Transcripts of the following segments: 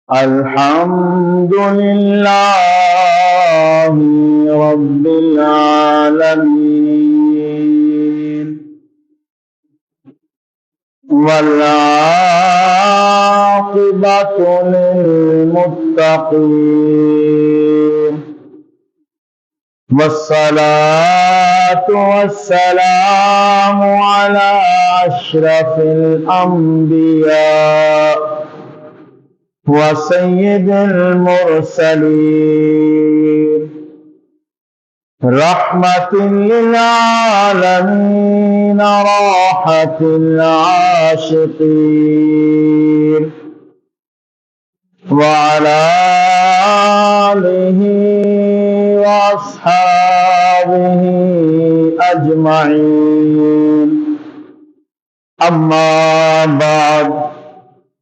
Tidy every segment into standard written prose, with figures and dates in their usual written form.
الحمد لله رب العالمين والعاقبة للمتقين والصلاة والسلام على أشرف الأنبياء وسيد المرسلين رحمة للعالمين راحة العاشقين وعلى آله وأصحابه أجمعين أما بعد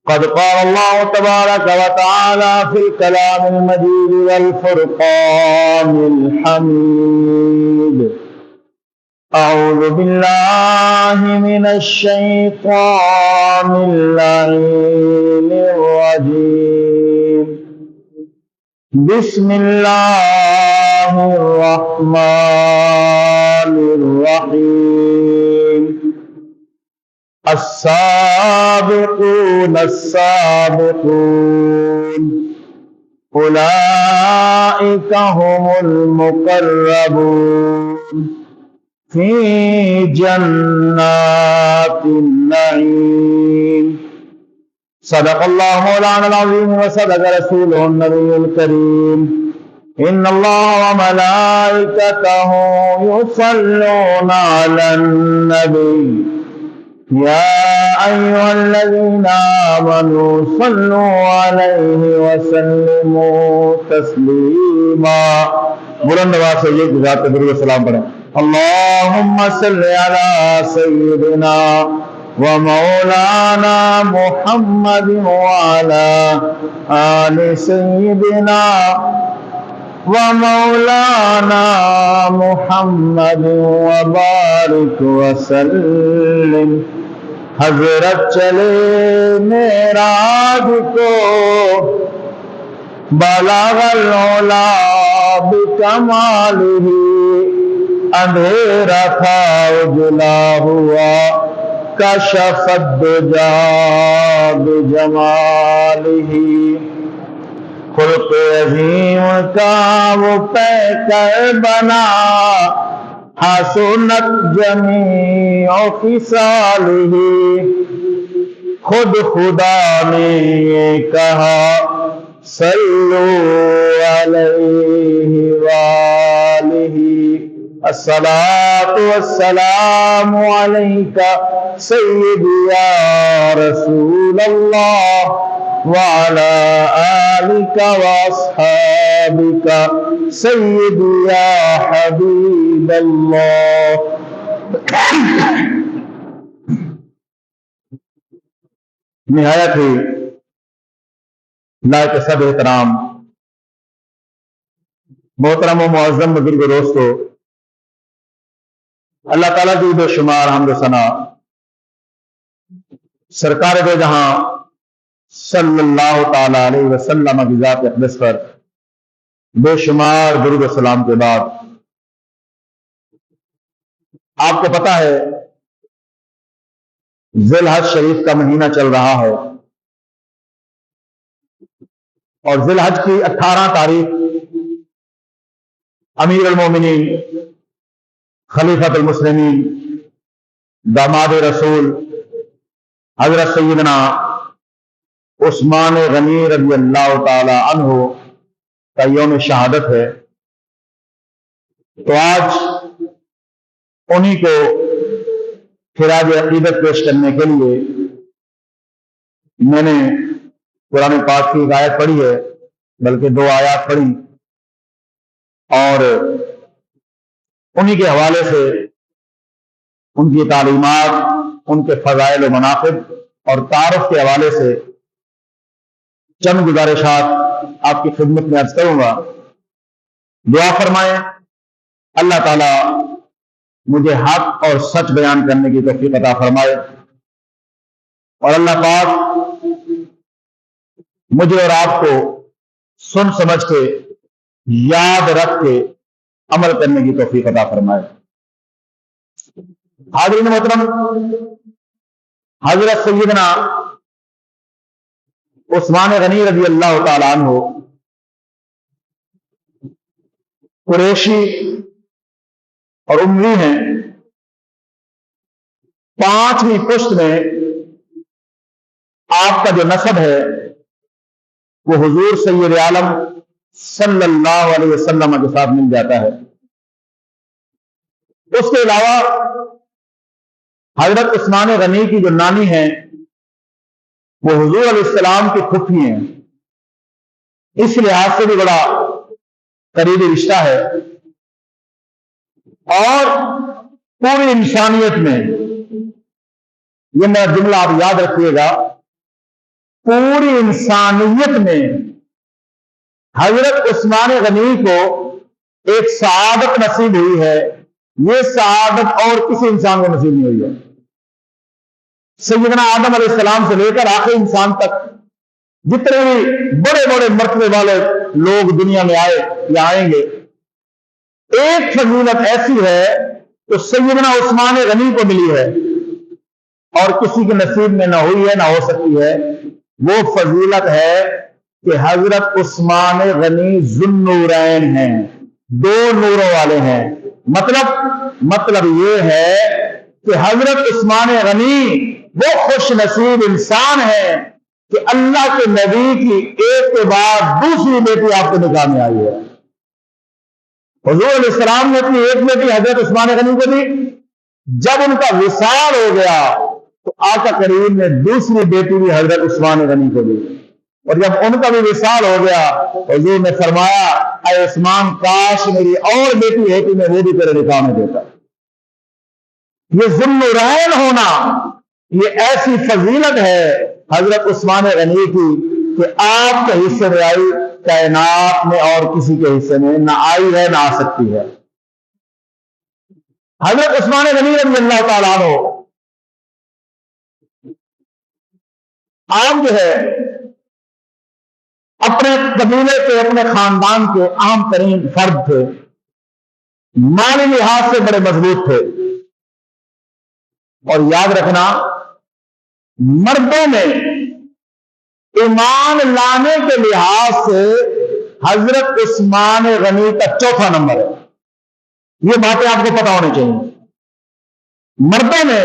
قد قال الله تبارك وتعالى في الكلام المجيد والفرقان الحميد أعوذ بالله من الشيطان اللعين الرجيم بسم الله الرحمن الرحيم السابقون السابقون أولئك هم المقربون في جنات النعيم صدق الله مولانا العظيم وصدق رسوله النبي الكريم إن الله وملائكته يصلون على النبي يا أيها الذين آمنوا صلوا عليه وسلموا تسليما بلند آواز سے یہ ذات درود و سلام پڑھیں اللهم صل على سيدنا ومولانا محمد وعلى آل سيدنا ومولانا محمد وبارك وسلم حضرت چلے معراج کو بلغ العلا بکمالہ اندھیرا تھا اجلا ہوا کشف الدجا بجمالہ خلق عظیم کا وہ پیکر بنا حسنت جمیع خصالہ خود خدا نے یہ کہا صلو علیہ وآلہ الصلاة والسلام علیکہ سیدی یا رسول اللہ وعلى آلك وأصحابك سيدي يا حبيب الله نہایت ہی لائق سب احترام محترم و معظم بزرگ دوستو اللہ تعالیٰ کی بے شمار حمد و ثنا سرکار دو جہاں صلی اللہ تعالی علیہ وسلم کی ذات اقدس پر بے شمار درود و سلام کے بعد آپ کو پتہ ہے ذی الحج شریف کا مہینہ چل رہا ہے اور ذی الحج کی 18 تاریخ امیر المومنین خلیفۃ المسلمین داماد رسول حضرت سیدنا عثمان غنی رضی اللہ تعالی عنہ کا یوم شہادت ہے تو آج انہی کو خراج عقیدت پیش کرنے کے لیے میں نے قرآن پاک کی ایک آیت پڑھی ہے بلکہ 2 آیات پڑھی اور انہی کے حوالے سے ان کی تعلیمات ان کے فضائل و مناقب اور تعارف کے حوالے سے چند گزارشات آپ کی خدمت میں عرض کروں گا دعا فرمائیں اللہ تعالیٰ مجھے حق اور سچ بیان کرنے کی توفیق عطا فرمائے اور اللہ پاک مجھے اور آپ کو سن سمجھ کے یاد رکھ کے عمل کرنے کی توفیق عطا فرمائے۔ حاضرین محترم، حضرت سیدنا عثمان غنی رضی اللہ تعالیٰ عنہ قریشی اور اموی ہیں۔ 5ویں پشت میں آپ کا جو نسب ہے وہ حضور سید عالم صلی اللہ علیہ وسلم کے ساتھ مل جاتا ہے۔ اس کے علاوہ حضرت عثمان غنی کی جو نانی ہیں وہ حضور علیہ السلام کی پھپھی ہیں، اس لحاظ سے بھی بڑا قریبی رشتہ ہے۔ اور پوری انسانیت میں، یہ میرا جملہ آپ یاد رکھیے گا، پوری انسانیت میں حضرت عثمان غنی کو ایک سعادت نصیب ہوئی ہے، یہ سعادت اور کسی انسان کو نصیب نہیں ہوئی ہے۔ سیدنا آدم علیہ السلام سے لے کر آخری انسان تک جتنے بھی بڑے بڑے مرتبے والے لوگ دنیا میں آئے یا آئیں گے، ایک فضیلت ایسی ہے تو سیدنا عثمان غنی کو ملی ہے اور کسی کے نصیب میں نہ ہوئی ہے نہ ہو سکتی ہے۔ وہ فضیلت ہے کہ حضرت عثمان غنی ذوالنورین ہیں، 2 نوروں والے ہیں۔ مطلب یہ ہے کہ حضرت عثمان غنی وہ خوش نصیب انسان ہے کہ اللہ کے نبی کی ایک کے بعد دوسری بیٹی آپ کے نکاح میں آئی ہے۔ حضور علیہ السلام نے اپنی ایک بیٹی حضرت عثمان غنی کو دی، جب ان کا وصال ہو گیا تو آقا کریم نے دوسری بیٹی بھی حضرت عثمان غنی کو دی، اور جب ان کا بھی وصال ہو گیا حضور نے فرمایا اے عثمان، کاش میری اور بیٹی ہے کہ میں وہ بھی تیرے نکاح میں دیتا۔ یہ ذوالنورین ہونا، یہ ایسی فضیلت ہے حضرت عثمان غنی کی کہ آپ کے حصے میں آئی، کائنات میں اور کسی کے حصے میں نہ آئی ہے نہ آ سکتی ہے۔ حضرت عثمان غنی رضی اللہ تعالیٰ عنہ آپ جو ہے اپنے قبیلے کے، اپنے خاندان کے عام ترین فرد تھے، مالی لحاظ سے بڑے مضبوط تھے، اور یاد رکھنا مردوں میں ایمان لانے کے لحاظ سے حضرت عثمان غنی کا 4تھا نمبر ہے۔ یہ باتیں آپ کو پتا ہونی چاہیے۔ مردوں میں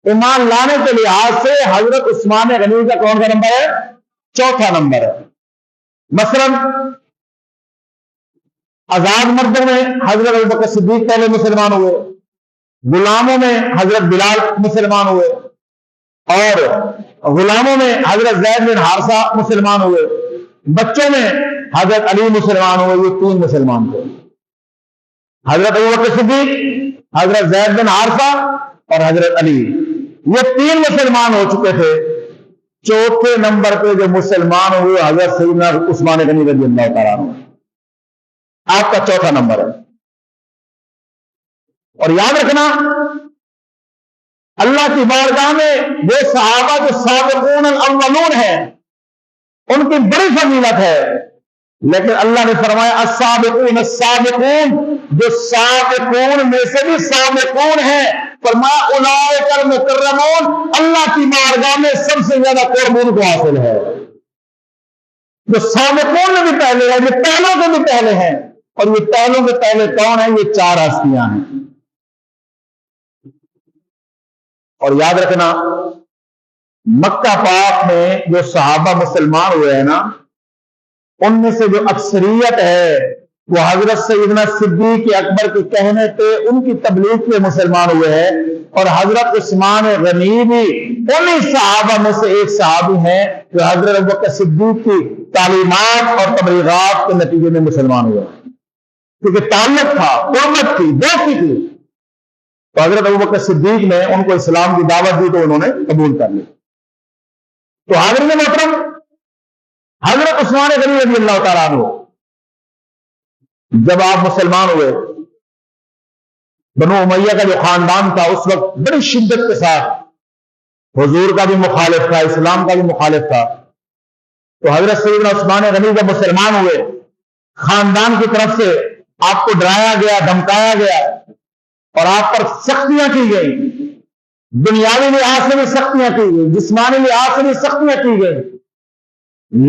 ایمان لانے کے لحاظ سے حضرت عثمان غنی کا کون سا نمبر ہے؟ 4تھا نمبر ہے۔ مثلا آزاد مردوں میں حضرت ابوبکر صدیق پہلے مسلمان ہوئے، غلاموں میں حضرت بلال مسلمان ہوئے، اور غلاموں میں حضرت زید بن حارثہ مسلمان ہوئے، بچوں میں حضرت علی مسلمان ہوئے۔ یہ 3 مسلمان تھے، حضرت ابوبکر صدیق، حضرت زید بن حارثہ اور حضرت علی۔ یہ 3 مسلمان ہو چکے تھے۔ 4تھے نمبر پہ جو مسلمان ہوئے حضرت سیدنا عثمان غنی رضی اللہ تعالیٰ عنہ، آپ کا 4تھا نمبر ہے۔ اور یاد رکھنا اللہ کی بارگاہ میں وہ صحابہ جو سابقون الاولون ہیں ان کی بڑی فضیلت ہے، لیکن اللہ نے فرمایا السابقون السابقون، جو سابقون میں سے بھی سابقون ہیں، فرمایا اولئک المکرمون، اللہ کی بارگاہ میں سب سے زیادہ قربون کو حاصل ہے۔ جو سابقون میں بھی پہلے ہیں، جو پہلوں کے بھی پہلے ہیں، اور یہ پہلوں کے پہلے کون ہیں؟ یہ 4 ہستیاں ہیں۔ اور یاد رکھنا مکہ پاک میں جو صحابہ مسلمان ہوئے ہیں نا، ان میں سے جو اکثریت ہے وہ حضرت سیدنا صدیق اکبر کے کہنے پہ ان کی تبلیغ پہ مسلمان ہوئے ہیں، اور حضرت عثمان غنی بھی انہی صحابہ میں سے ایک صحابی ہیں جو حضرت ابوبکر صدیق کی تعلیمات اور تبلیغات کے نتیجے میں مسلمان ہوئے، کیونکہ تعلق تھا، قربت تھی، دوستی تھی، تو حضرت ابوبکر صدیق نے ان کو اسلام کی دعوت دی تو انہوں نے قبول کر لی۔ تو حاضرین محترم، حضرت عثمان غنی رضی اللہ تعالیٰ عنہ جب آپ مسلمان ہوئے، بنو امیہ کا جو خاندان تھا اس وقت بڑی شدت کے ساتھ حضور کا بھی مخالف تھا، اسلام کا بھی مخالف تھا، تو حضرت سیدنا عثمان غنی جب مسلمان ہوئے، خاندان کی طرف سے آپ کو ڈرایا گیا، دھمکایا گیا اور آپ پر سختیاں کی گئی، دنیاوی لحاظ سے بھی سختیاں کی گئی، جسمانی لحاظ سے بھی سختیاں کی گئی،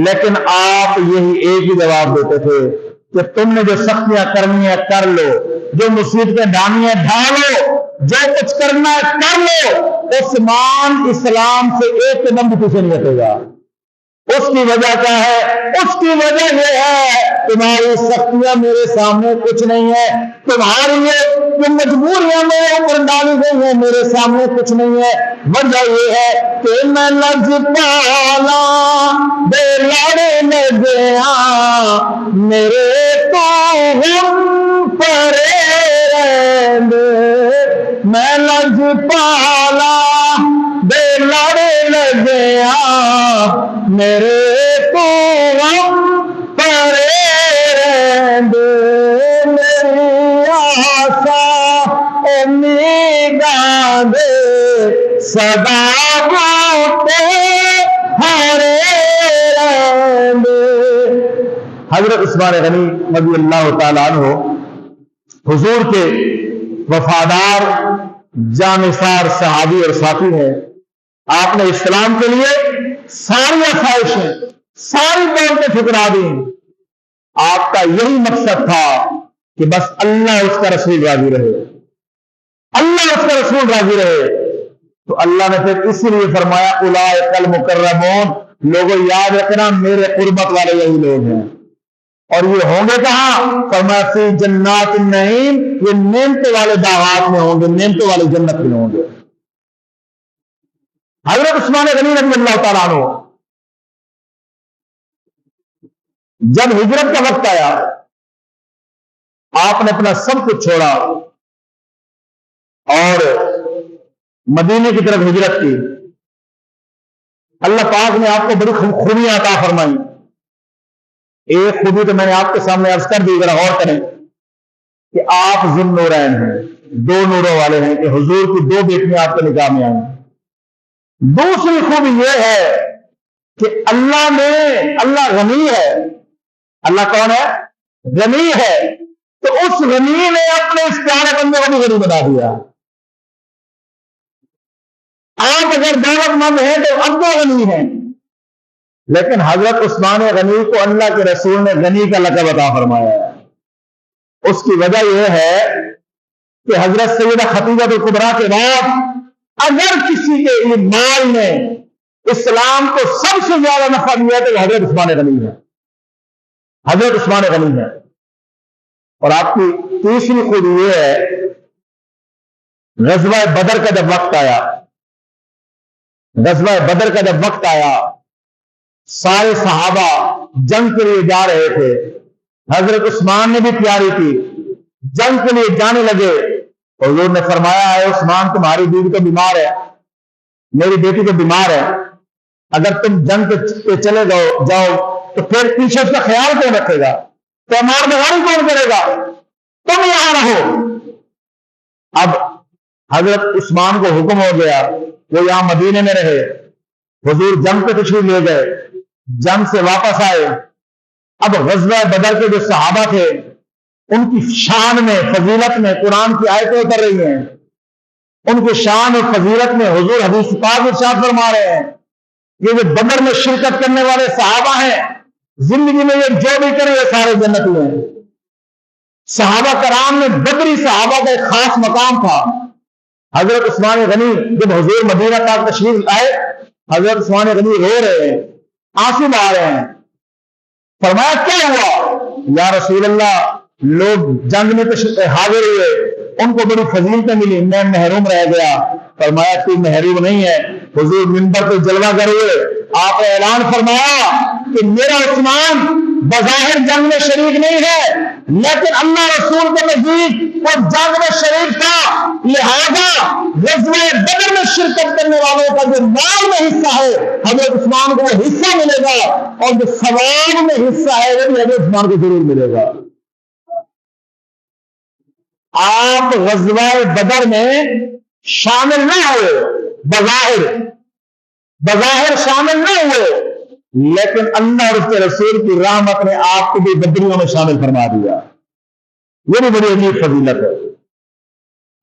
لیکن آپ یہی ایک ہی جواب دیتے تھے کہ تم نے جو سختیاں کرنی ہے کر لو، جو مصیبتیں ڈھانی ہے ڈھالو، جو کچھ کرنا ہے کر لو، عثمان اسلام سے ایک قدم بھی پیچھے نہیں ہٹے گا۔ اس کی وجہ کیا ہے؟ اس کی وجہ یہ ہے تمہاری سختیاں میرے سامنے کچھ نہیں ہے، تمہاری جو مجبوریاں میرے اوپر ڈالی گئی ہیں میرے سامنے کچھ نہیں ہے۔ وجہ یہ ہے کہ میں لجپالا بے لاڑے میں گیا، میرے تو غم پرے رہندے، میں لجپالا بے لاڑے لگیا، میرے تو غم پرے رہندے، میری آسا امیداں دے سدا بوٹے ہرے رہندے۔ حضرت عثمان غنی رضی اللہ تعالیٰ عنہ حضور کے وفادار جانثار صحابی اور ساتھی ہیں۔ آپ نے اسلام کے لیے ساری خواہشیں، ساری دولتیں ٹھکرا دی۔ آپ کا یہی مقصد تھا کہ بس اللہ اس کا رسول راضی رہے، اللہ اس کا رسول راضی رہے۔ تو اللہ نے پھر اسی لیے فرمایا اولئک المقربون، لوگوں یاد رکھنا میرے قربت والے یہی لوگ ہیں۔ اور یہ ہوں گے کہاں؟ فرمایا فی جنات النعیم، یہ نعمتوں والے باغات میں ہوں گے، نعمتوں والے جنت میں ہوں گے۔ حضرت عثمان غنی رضی اللہ تعالیٰ عنہ جب ہجرت کا وقت آیا، آپ نے اپنا سب کچھ چھوڑا اور مدینے کی طرف ہجرت کی۔ اللہ پاک نے آپ کو بڑی خوبیاں عطا فرمائی۔ ایک خوبی تو میں نے آپ کے سامنے عرض کر دی، ذرا غور کریں کہ آپ ذو النورین ہیں، دو نوروں والے ہیں کہ حضور کی دو بیٹیاں آپ کے نکاح میں آئیں۔ دوسری خوبی یہ ہے کہ اللہ غنی ہے۔ اللہ کون ہے؟ غنی ہے۔ تو اس غنی نے اپنے اس پیارے بندے کو بھی غنی بنا دیا۔ آپ اگر دعوت مند ہیں تو اب تو غنی ہیں، لیکن حضرت عثمان غنی کو اللہ کے رسول نے غنی کا لقب عطا فرمایا ہے۔ اس کی وجہ یہ ہے کہ حضرت سیدہ خدیجہ کبریٰ کے بعد اگر کسی کے مال نے اسلام کو سب سے زیادہ نفع دیا تو حضرت عثمان غنی ہے، حضرت عثمان غنی ہے۔ اور آپ کی تیسری خوبی یہ ہے، غزوہ بدر کا جب وقت آیا، غزوہ بدر کا جب وقت آیا، سارے صحابہ جنگ کے لیے جا رہے تھے، حضرت عثمان نے بھی تیاری کی، جنگ کے لیے جانے لگے۔ حضور نے فرمایا ہے عثمان تمہاری بیوی تو بیمار ہے، میری بیٹی تو بیمار ہے، اگر تم جنگ پہ چلے جاؤ تو پھر پیچھے اس کا خیال کون رکھے گا؟ تو ہمارا بغاری کون کرے گا؟ تم یہاں رہو۔ اب حضرت عثمان کو حکم ہو گیا وہ یہاں مدینے میں رہے۔ حضور جنگ پہ تشریف لے گئے، جنگ سے واپس آئے۔ اب غزوہ بدر کے جو صحابہ تھے ان کی شان میں، فضیلت میں قرآن کی آیتیں اتر رہی ہیں، ان کی شان اور فضیلت میں حضور حدیث پاک ارشاد فرما رہے ہیں یہ جو بدر میں شرکت کرنے والے صحابہ ہیں زندگی میں یہ جو بھی کریں یہ سارے جنتی ہیں۔ صحابہ کرام میں بدری صحابہ کا ایک خاص مقام تھا۔ حضرت عثمان غنی جب حضور مدینہ پاک تشریف آئے، حضرت عثمان غنی رو رہے ہیں، آنسو بہا رہے ہیں۔ فرمایا کیا ہوا؟ یا رسول اللہ لوگ جنگ میں حاضر ہوئے، ان کو بڑی فضیلتیں ملی، میں محروم رہ گیا۔ فرمایا تو محروم نہیں ہے۔ حضور منبر پہ جلوہ گر ہوئے، آپ نے اعلان فرمایا کہ میرا عثمان بظاہر جنگ میں شریک نہیں ہے لیکن اللہ رسول کے نزدیک وہ جنگ میں شریک تھا، لہذا غزوہ بدر میں شرکت کرنے والوں کا جو مال میں حصہ ہے حضرت عثمان کو وہ حصہ ملے گا، اور جو ثواب میں حصہ ہے وہ بھی حضرت عثمان کو ضرور ملے گا۔ آپ غزوہ بدر میں شامل نہ ہوئے، بظاہر شامل نہ ہوئے، لیکن اللہ اور اس کے رسول کی رحمت نے آپ کو بھی بدریوں میں شامل فرما دیا. یہ بھی بڑی عجیب فضیلت ہے.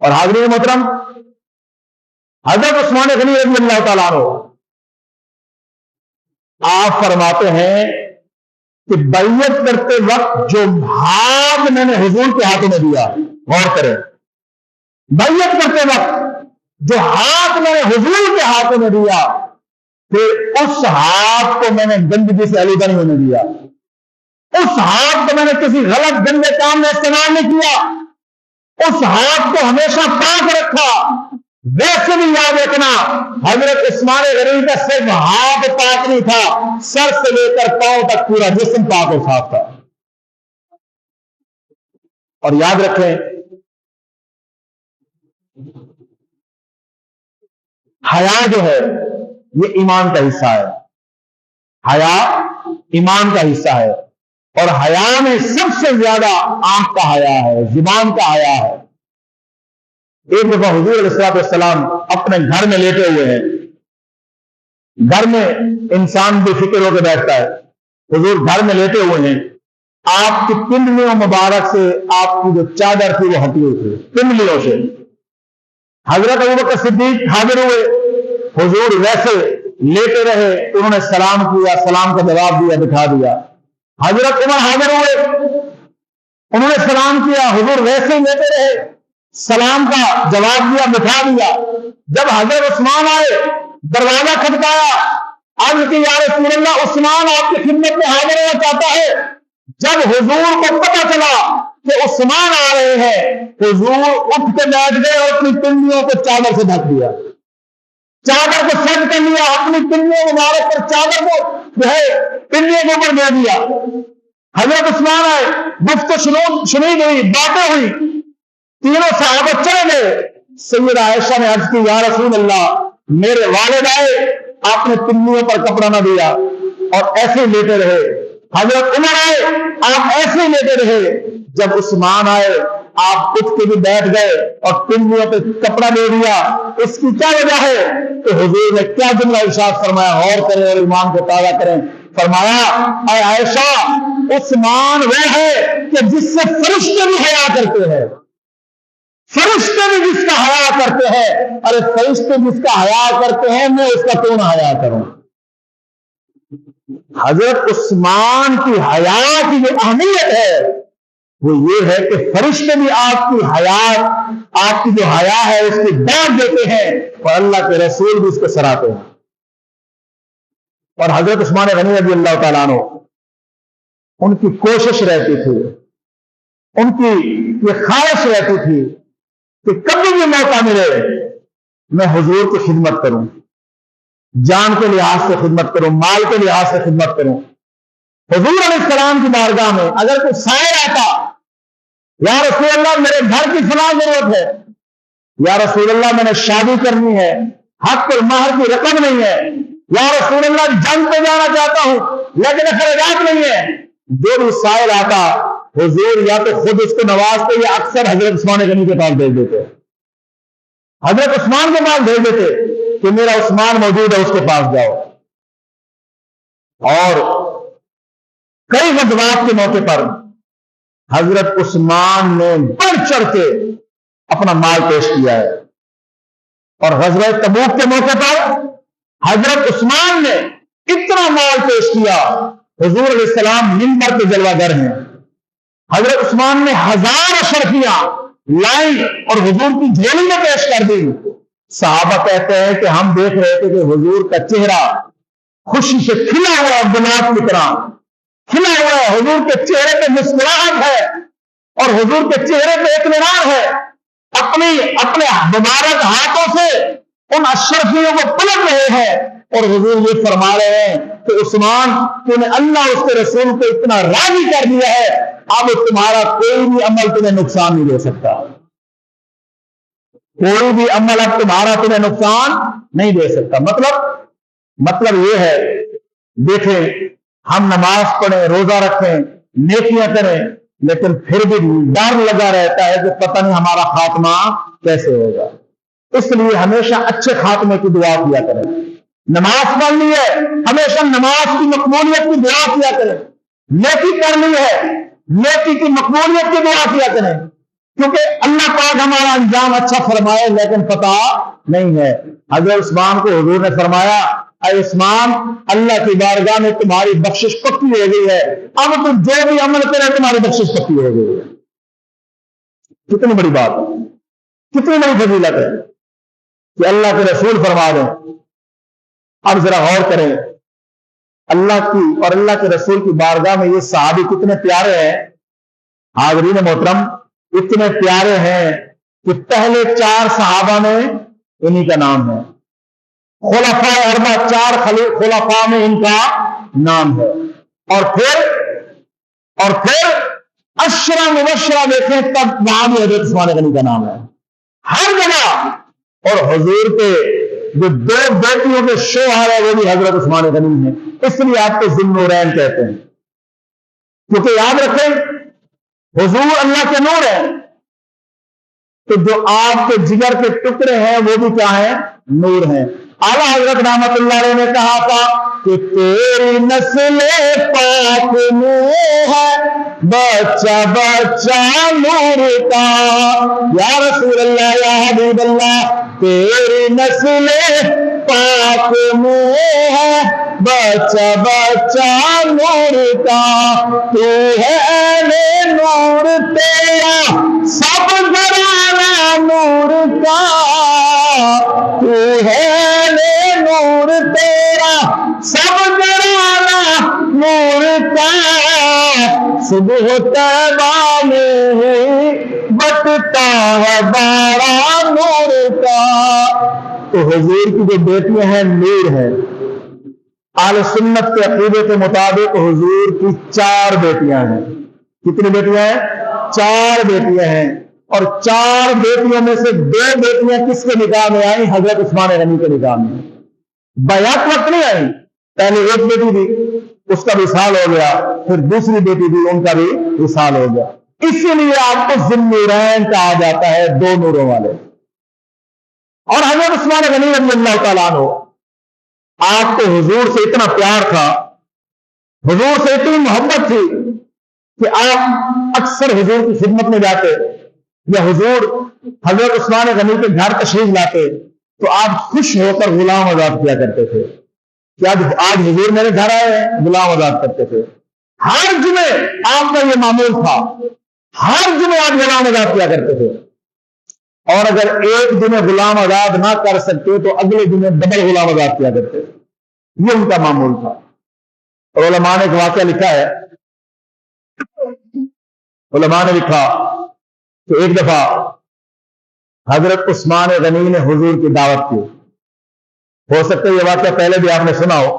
اور حاضرین محترم، حضرت عثمان غنی رضی اللہ تعالیٰ عنہ آپ فرماتے ہیں کہ بیعت کرتے وقت جو ہاتھ میں نے حضور کے ہاتھوں میں دیا، غور کریں، بیعت کرتے وقت جو ہاتھ میں نے حضور کے ہاتھوں میں دیا، پھر اس ہاتھ کو میں نے گندگی سے آلودہ نہیں ہونے دیا، اس ہاتھ کو میں نے کسی غلط گندے کام میں استعمال نہیں کیا، اس ہاتھ کو ہمیشہ پاک رکھا. ویسے بھی یاد رکھنا، حضرت عثمان غنی کا صرف ہاتھ پاک نہیں تھا، سر سے لے کر پاؤں تک پورا جسم پاک اور صاف تھا. اور یاد رکھیں، حیا جو ہے یہ ایمان کا حصہ ہے. حیا ایمان کا حصہ ہے، اور حیا میں سب سے زیادہ آنکھ کا حیا ہے، زبان کا حیا ہے. ایک دفعہ حضور علیہ السلام اپنے گھر میں لیٹے ہوئے ہیں. گھر میں انسان بے فکر ہو کے بیٹھتا ہے. حضور گھر میں لیٹے ہوئے ہیں، آپ کی پنڈلیوں مبارک سے آپ کی جو چادر تھی وہ ہٹی ہوئی تھی پنڈلیوں سے. حضرت ابوبکر صدیق حاضر ہوئے، حضور ویسے لیٹے رہے، انہوں نے سلام کیا، سلام کا جواب دیا، بٹھا دیا. حضرت عمر حاضر ہوئے، انہوں نے سلام کیا، حضور ویسے ہی لیٹے رہے، سلام کا جواب دیا، بٹھا دیا. جب حضرت عثمان آئے، دروازہ کھٹکایا، عرض کی یا رسول اللہ، عثمان آپ کی خدمت میں حاضر ہونا چاہتا ہے. جب حضور کو پتہ چلا کہ عثمان آ رہے ہیں، حضور اٹھ کے بیٹھ گئے اور اپنی پنڈلیوں کو چادر سے ڈھک دیا، چادر کو سیٹ کر لیا، اپنی پنڈلیوں مبارک پر چادر کو جو ہے پنڈلیوں کے اوپر دے دیا. حضرت عثمان آئے، گفتگو شنید ہوئی، باتیں ہوئی، تینوں صحابہ چلے گئے. سیدہ عائشہ نے عرض کی یا رسول اللہ، میرے والد آئے، آپ نے پنڈلیوں پر کپڑا نہ دیا اور ایسے ہی لیٹے رہے. حضرت عمر آئے، آپ ایسے ہی لیٹے رہے. جب عثمان آئے، آپ اٹھ کے بھی بیٹھ گئے اور پنڈلیوں پہ کپڑا دے دیا. اس کی کیا وجہ ہے؟ تو حضور نے کیا جملہ ارشاد فرمایا، غور کریں اور ایمان کو تازہ کریں. فرمایا اے عائشہ، عثمان وہ ہے کہ جس سے فرشتے بھی حیا کرتے ہیں، فرشتے بھی جس کا حیا کرتے ہیں. ارے فرشتے جس کا حیا کرتے ہیں، میں اس کا کیوں نہ حیا کروں؟ حضرت عثمان کی حیا کی جو اہمیت ہے وہ یہ ہے کہ فرشتے بھی آپ کی حیات، آپ کی جو حیا ہے اس کی داد دیتے ہیں، اور اللہ کے رسول بھی اس کو سراہتے ہیں. اور حضرت عثمان غنی رضی اللہ تعالیٰ عنہ، ان کی کوشش رہتی تھی، ان کی یہ خواہش رہتی تھی کہ کبھی بھی موقع ملے میں حضور کی خدمت کروں، جان کے لحاظ سے خدمت کروں، مال کے لحاظ سے خدمت کروں. حضور علیہ السلام کی بارگاہ میں اگر کوئی سائل آتا، یا رسول اللہ میرے گھر کی فلاں ضرورت ہے، یا رسول اللہ میں نے شادی کرنی ہے، حق المہر کی رقم نہیں ہے، یا رسول اللہ جنگ پہ جانا چاہتا ہوں لیکن اخراجات نہیں ہے، جو بھی سائل آتا حضور یا تو خود اس کو نوازتے یا اکثر حضرت عثمان غنی کے پاس بھیج دیتے. حضرت عثمان کے پاس بھیج دیتے کہ میرا عثمان موجود ہے، اس کے پاس جاؤ. اور کئی غزوات کے موقع پر حضرت عثمان نے بڑھ چڑھ کے اپنا مال پیش کیا ہے. اور غزوہ تبوک کے موقع پر حضرت عثمان نے اتنا مال پیش کیا، حضور علیہ السلام منبر کے جلوہ گر ہیں. حضرت عثمان نے 1000 اشرفیاں لائیں اور حضور کی جھولی میں پیش کر دی. صحابہ کہتے ہیں کہ ہم دیکھ رہے تھے کہ حضور کا چہرہ خوشی سے کھلا ہوا ہے، گلاب کی طرح کھلا ہوا ہے. حضور کے چہرے پہ مسکراہٹ ہے اور حضور کے چہرے پہ اطمینان ہے. اپنے مبارک ہاتھوں سے ان اشرفیوں کو پلٹ رہے ہیں اور حضور یہ فرما رہے ہیں کہ عثمان، تو نے اللہ اس کے رسول کو اتنا راضی کر دیا ہے، اب تمہارا کوئی بھی عمل تمہیں نقصان نہیں دے سکتا. کوئی بھی عمل اب تمہیں نقصان نہیں دے سکتا. مطلب یہ ہے، دیکھیں ہم نماز پڑھیں، روزہ رکھیں، نیکیاں کریں، لیکن پھر بھی ڈر لگا رہتا ہے کہ پتہ نہیں ہمارا خاتمہ کیسے ہوگا. اس لیے ہمیشہ اچھے خاتمے کی دعا کیا کریں. نماز پڑھ لی ہے، ہمیشہ نماز کی مقبولیت کی دعا کیا کریں، نیکی کر لی ہے، نیکی کی مقبولیت کی دعا کیا کریں، کیونکہ اللہ پاک ہمارا انجام اچھا فرمائے لیکن پتہ نہیں ہے۔ حضرت عثمان کو حضور نے فرمایا، اے عثمان، اللہ کی بارگاہ میں تمہاری بخشش پکی ہو گئی ہے، اب تم جو بھی عمل کرے تمہاری بخشش پکی ہو گئی ہے۔ کتنی بڑی بات ہے، کتنی بڑی فضیلت ہے کہ اللہ کے رسول فرما دیں۔ اب ذرا غور کریں، اللہ کی اور اللہ کے رسول کی بارگاہ میں یہ صحابی کتنے پیارے ہیں۔ حاضرین محترم، اتنے پیارے ہیں کہ پہلے 4 صحابہ میں انہی کا نام ہے، خلفاء اربعہ 4 خلفاء میں ان کا نام ہے، اور پھر عشرہ مبشرہ دیکھیں تب وہاں بھی حضرت عثمان غنی کا نام ہے ہر جگہ۔ اور حضور کے جو 2 بیٹیوں کے شوہر ہے وہ بھی حضرت عثمان غنی ہیں، اس لیے آپ کو ذو النورین کہتے ہیں، کیونکہ یاد رکھیں حضور اللہ کے نور ہے، تو جو آپ کے جگر کے ٹکڑے ہیں وہ بھی کیا ہیں؟ نور ہیں۔ اعلیٰ حضرت رحمت اللہ علیہ نے کہا تھا کہ تیری نسل پاک میں ہے بچہ بچہ نور کا، یا رسول اللہ یا حبیب اللہ، تیری نسل پاک میں ہے بچہ بچہ نور کا، تو ہے اہل نور تیرا سب گھرانہ نور کا، تو ہے نور تیرا سب گھرانہ نور کا، صبح طیبہ میں ہی بٹتا ہے بارہ نور کا۔ تو حضور کی جو بیٹیاں ہیں نور ہیں۔ اہل سنت کے عقیدے کے مطابق حضور کی 4 بیٹیاں ہیں۔ کتنی بیٹیاں ہیں؟ 4 بیٹیاں ہیں، اور 4 بیٹیوں میں سے 2 بیٹیاں کس کے نکاح میں آئیں؟ حضرت عثمان غنی کے نکاح میں بیعت وقت نہیں آئیں۔ پہلے ایک بیٹی تھی، اس کا وصال ہو گیا، پھر دوسری بیٹی تھی، ان کا بھی وصال ہو گیا، اسی لیے آپ کو ذو النورین کہا جاتا ہے، 2 نوروں والے۔ اور حضرت عثمان غنی رضی اللہ تعالیٰ عنہ، آپ کو حضور سے اتنا پیار تھا، حضور سے اتنی محبت تھی کہ آپ اکثر حضور کی خدمت میں جاتے، یا حضور حضرت عثمان غنی کے گھر تشریف لاتے تو آپ خوش ہو کر غلام آزاد کیا کرتے تھے کہ آج حضور میرے گھر آئے ہیں، غلام آزاد کرتے تھے۔ ہر جمعے آپ کا یہ معمول تھا، ہر جمعے آپ غلام آزاد کیا کرتے تھے، اور اگر ایک جمعے غلام آزاد نہ کر سکتے تو اگلے جمعے ڈبل غلام آزاد کیا کرتے، یہ ان کا معمول تھا۔ اور علماء نے ایک واقعہ لکھا ہے، علماء نے لکھا کہ ایک دفعہ حضرت عثمان غنی نے حضور کی دعوت کی، ہو سکتا ہے یہ واقعہ پہلے بھی آپ نے سنا ہو۔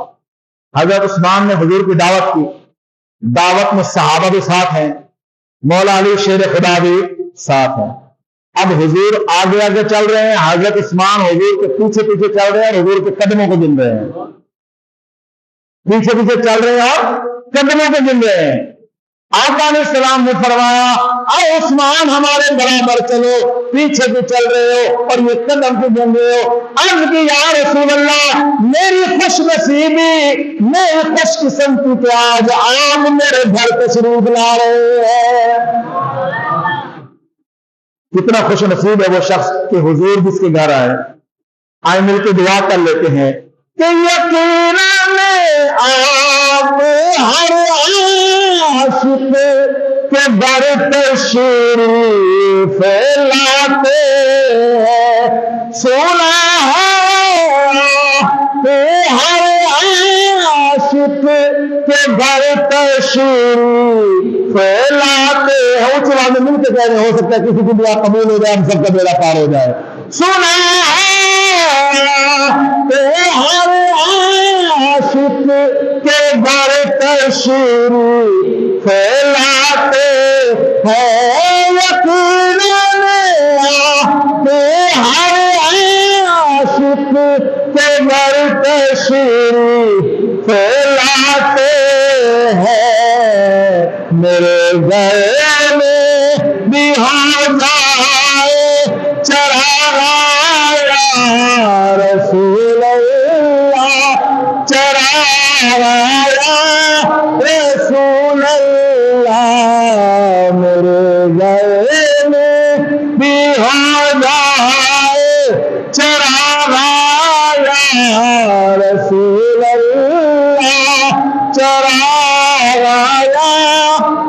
حضرت عثمان نے حضور کی دعوت کی، دعوت میں صحابہ بھی ساتھ ہیں، مولا علی شیر خدا بھی ساتھ ہیں۔ اب حضور آگے آگے چل رہے ہیں، حضرت عثمان حضور کے پیچھے پیچھے چل رہے ہیں اور حضور کے قدموں کو گن رہے ہیں، پیچھے پیچھے چل رہے ہیں اور قدموں کو گن رہے ہیں۔ آقا علیہ السلام نے فرمایا، اے عثمان ہمارے برابر چلو، پیچھے بھی چل رہے ہو اور یہ قدم بھی گن رہے ہو۔ عرض کی یا رسول اللہ، میری خوش نصیبی، میری خوش قسمتی کہ آج آپ میرے گھر تشریف لا رہے ہیں۔ کتنا خوش نصیب ہے وہ شخص کہ حضور جس کے گھر آئے مل کے دعا کر لیتے ہیں کہ یقیناً آپ ہر عاشق کے در تشریف لاتے ہیں، سنا ہے کہ ہر عاشق کے در تشریف لاتے ہیں۔ اونچی آواز میں مل کے کہہ رہے، ہو سکتا ہے کسی کی دعا قبول ہو جائے، ہم سب کا بیڑا پار ہو جائے۔ سنا ہے کہ ہر عاشق کے در تشریف لاتے ہیں، یقیناً کہ ہر عاشق کے در تشریف لاتے ہیں، میرے گھر میں بھی ہو جائے چراغاں یا رسول اللہ،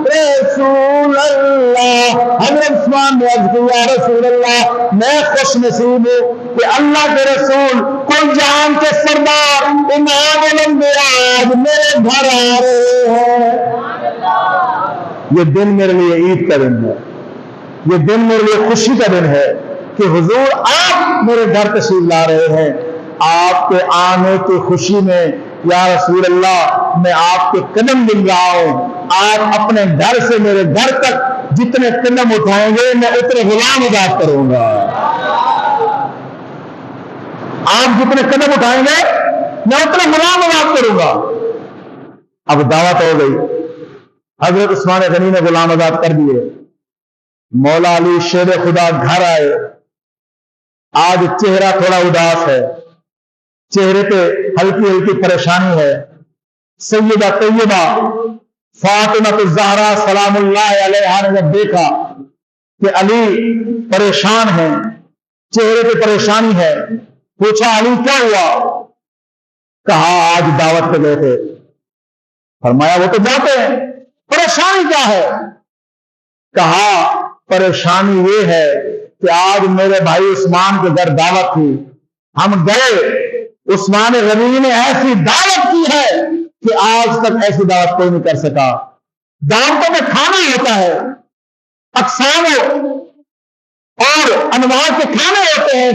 رسول اللہ، حضرت عثمان نے عرض کیا یا رسول اللہ میں خوش نصیب ہوں کہ اللہ کے رسول کل جہان کے سردار امام الانبیاء آج میرے گھر آ رہے ہیں۔ یہ دن میرے لیے عید کا دن ہے، یہ دن میرے لیے خوشی کا دن ہے کہ حضور آپ میرے گھر تشریف لا رہے ہیں۔ آپ کے آنے کی خوشی میں یا رسول اللہ میں آپ کے قدم مل رہا ہوں، آپ اپنے گھر سے میرے گھر تک جتنے قدم اٹھائیں گے میں اتنے غلام آزاد کروں گا۔ آپ جتنے قدم اٹھائیں گے میں اتنے غلام آزاد کروں گا۔ اب دعوت ہو گئی، حضرت عثمان غنی نے غلام آزاد کر دیے، مولا علی شیر خدا گھر آئے۔ آج چہرہ تھوڑا اداس ہے، چہرے پہ ہلکی ہلکی پریشانی ہے۔ سیدہ طیبہ فاطمہ الزہرا سلام اللہ علیہا نے جب دیکھا کہ علی پریشان ہیں، چہرے پہ پریشانی ہے، پوچھا علی کیا ہوا؟ کہا آج دعوت پہ گئے تھے۔ فرمایا وہ تو جاتے ہیں، پریشانی کیا ہے؟ کہا پریشانی یہ ہے کہ آج میرے بھائی عثمان کے گھر دعوت تھی، ہم گئے، عثمان غنی نے ایسی دعوت کی ہے کہ آج تک ایسی دعوت کوئی نہیں کر سکا۔ دعوتوں میں کھانا ہوتا ہے، اقسام اور انواع کے کھانے ہوتے ہیں،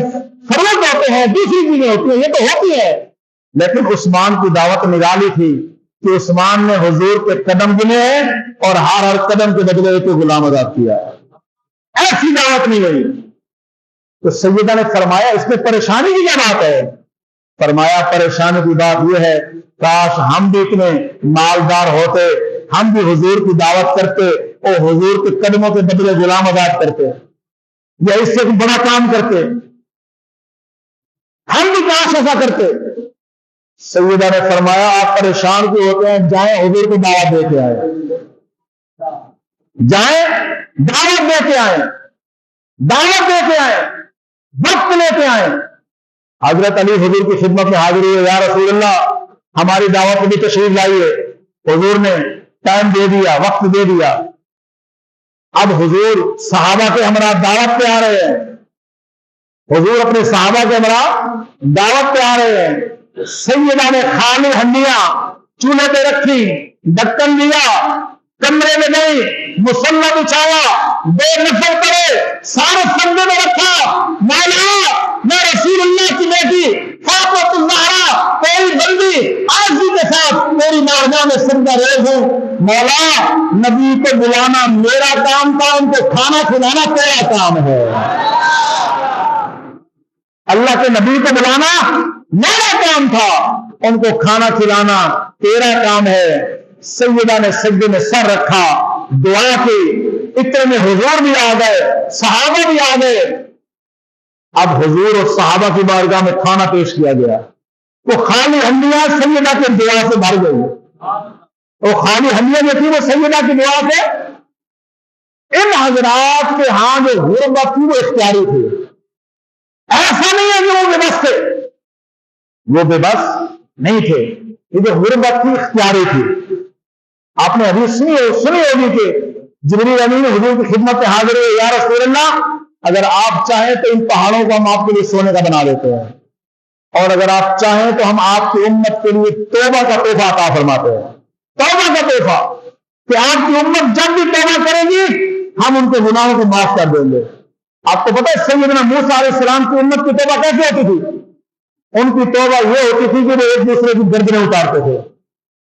فروٹ ہوتے ہیں، دوسری چیزیں ہوتی ہیں، یہ تو ہوتی ہے، لیکن عثمان کی دعوت نرالی تھی کہ عثمان نے حضور کے قدم گنے ہیں اور ہر قدم کے بدلے کو غلام آزاد کیا ہے۔ ایسی دعوت نہیں ہوئی۔ تو سیدہ نے فرمایا اس میں پریشانی کی کیا بات ہے؟ فرمایا پریشانی کی بات یہ ہے کاش ہم بھی اتنے مالدار ہوتے، ہم بھی حضور کی دعوت کرتے اور حضور کے قدموں کے بدلے غلام آزاد کرتے، یا اس سے بڑا کام کرتے، ہم بھی کاش ایسا کرتے۔ سیدہ نے فرمایا آپ پریشان کیوں ہوتے ہیں؟ جائیں حضور کو دعوت دے کے آئے، جائیں دعوت دے کے آئے، دعوت دے کے آئے، وقت لے کے آئے۔ حضرت علی حضور کی خدمت میں حاضر ہوئے، یا رسول اللہ ہماری دعوت بھی تشریف لائیے۔ حضور نے ٹائم دے دیا، وقت دے دیا۔ اب حضور صحابہ کے ہمراہ دعوت پہ آ رہے ہیں، حضور اپنے صحابہ کے ہمراہ دعوت پہ آ رہے ہیں۔ سیدہ نے خالی ہنڈیاں چولہے پہ رکھی، ڈھکن دیا، کمرے میں نہیں، مصلی بچھایا، بے نفل پڑے، سارے سجدے میں رکھا، مولا میں رسول اللہ کی بیٹی فاطمہ الزہرا تیری بندی عاجزی کے ساتھ تیری بارگاہ میں سجدہ ریز ہوں۔ مولا نبی کو بلانا میرا کام تھا، ان کو کھانا کھلانا تیرا کام ہے۔ اللہ کے نبی کو بلانا میرا کام تھا، ان کو کھانا کھلانا تیرا کام ہے۔ سیدہ نے سجدے میں سر رکھا، دعا کی، اتنے میں حضور بھی آ گئے، صحابہ بھی آ گئے۔ اب حضور اور صحابہ کی بارگاہ میں کھانا پیش کیا گیا، وہ خالی ہنڈیاں سیدہ کی دعا سے بھر گئی، وہ خالی ہنڈیاں جو تھی وہ سیدہ کی دعا سے۔ ان حضرات کے ہاں جو غربت تھی وہ اختیاری تھی، ایسا نہیں ہے کہ وہ بے بس تھے، وہ بے بس نہیں تھے، یہ جو غربت تھی اختیاری تھی۔ آپ نے حدیث سنی ہوگی کہ جبریل امین حضور کی خدمت میں حاضر ہوئے، یا رسول اللہ اگر آپ چاہیں تو ان پہاڑوں کو ہم آپ کے لیے سونے کا بنا دیتے ہیں، اور اگر آپ چاہیں تو ہم آپ کی امت کے لیے توبہ کا تحفہ عطا فرماتے ہیں، توبہ کا تحفہ، کہ آپ کی امت جب بھی توبہ کرے گی ہم ان کے گناہوں کو معاف کر دیں گے۔ آپ کو پتہ ہے سیدنا موسیٰ علیہ السلام کی امت کی توبہ کیسے ہوتی تھی؟ ان کی توبہ یہ ہوتی تھی کہ وہ ایک دوسرے کی گردنیں اتارتے تھے،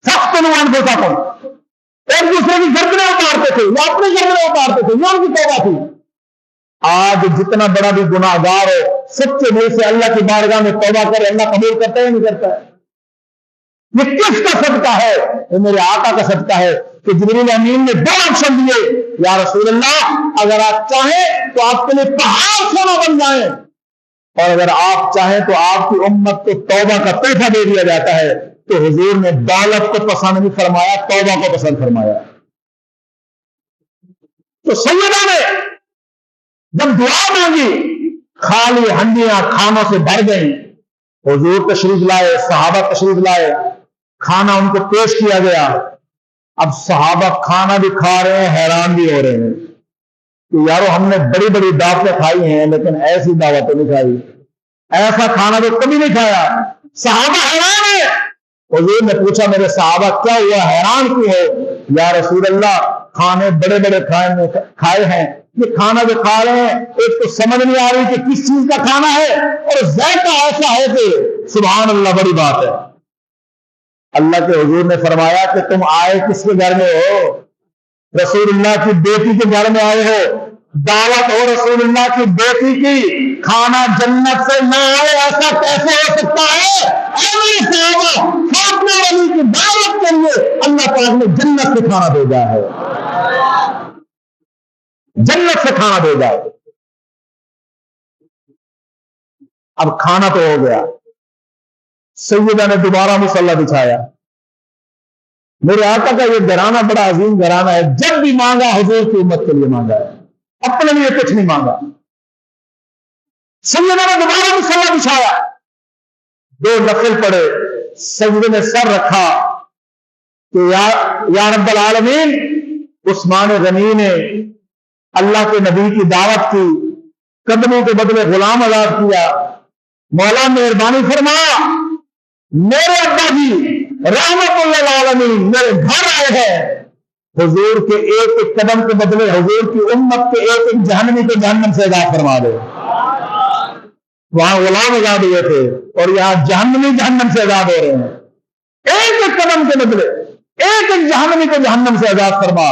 سخت نوان ہوتا تھا، ایک دوسرے کی گردنیں اتارتے تھے یا اپنی گردنیں اتارتے تھے، یہ ان کی توبہ تھی۔ آج جتنا بڑا بھی گناہ گار ہو سچے دل سے اللہ کی بارگاہ میں توبہ کرے، اللہ قبول کرتا ہے نہیں کرتا ہے؟ یہ کس کا صدقہ ہے؟ یہ میرے آقا کا صدقہ ہے کہ جبریل امین نے دو آپشن دیے، یا رسول اللہ اگر آپ چاہیں تو آپ کے لیے پہاڑ سونا بن جائیں، اور اگر آپ چاہیں تو آپ کی امت کو توبہ کا تحفہ دے دیا جاتا ہے۔ تو حضور نے دولت کو پسند نہیں فرمایا، توبہ کو پسند فرمایا۔ تو سیدہ نے جب دعا مانگی خالی ہنڈیاں کھانوں سے بھر گئیں، حضور تشریف لائے، صحابہ تشریف لائے، کھانا ان کو پیش کیا گیا۔ اب صحابہ کھانا بھی کھا رہے ہیں، حیران بھی ہو رہے ہیں کہ یارو ہم نے بڑی بڑی دعوتیں کھائی ہیں لیکن ایسی دعوتیں نہیں کھائی، ایسا کھانا تو کبھی نہیں کھایا۔ صحابہ حیران ہے۔ حضور نے پوچھا میرے صحابہ کیا ہوا، حیران کیوں ہو؟ یا رسول اللہ کھانے بڑے بڑے کھائے ہیں، یہ کھانا جو کھا رہے ہیں ایک تو سمجھ نہیں آ رہی کہ کس چیز کا کھانا ہے، اور ذائقہ ایسا ہے کہ سبحان اللہ بڑی بات ہے۔ اللہ کے حضور نے فرمایا کہ تم آئے کس کے گھر میں ہو؟ رسول اللہ کی بیٹی کے گھر میں آئے ہو، دعوت ہو رسول اللہ کی بیٹی کی، کھانا جنت سے نہ آئے ایسا کیسے ہو سکتا ہے؟ فاطمہ علی کی دعوت کے لیے اللہ پاک نے جنت سے کھانا بھیجا ہے، جنت سے کھانا بھیجا ہے۔ اب کھانا تو ہو گیا، سیدہ نے دوبارہ مصلی بچھایا۔ میرے آقا کا یہ گھرانہ بڑا عظیم گھرانہ ہے، جب بھی مانگا حضور کی امت کے لیے مانگا ہے، اپنے لیے کچھ نہیں مانگا۔ سیدہ نے دوبارہ مصلی بچھایا، 2 نفل پڑے، سجدے میں سر رکھا کہ یا رب العالمین، عثمان غنی نے اللہ کے نبی کی دعوت کی، قدموں کے بدلے غلام آزاد کیا، مولا مہربانی فرما، میرے ابا جی رحمت اللہ العالمین میرے گھر آئے ہیں، حضور کے ایک ایک قدم کے بدلے حضور کی امت کے ایک ایک جہنمی کو جہنم سے آزاد فرما دے۔ وہاں غلام آزاد ہوئے تھے اور یہاں جہنمی جہنم سے آزاد ہو رہے ہیں، ایک ایک قدم کے بدلے ایک ایک جہنمی کو جہنم سے آزاد فرما۔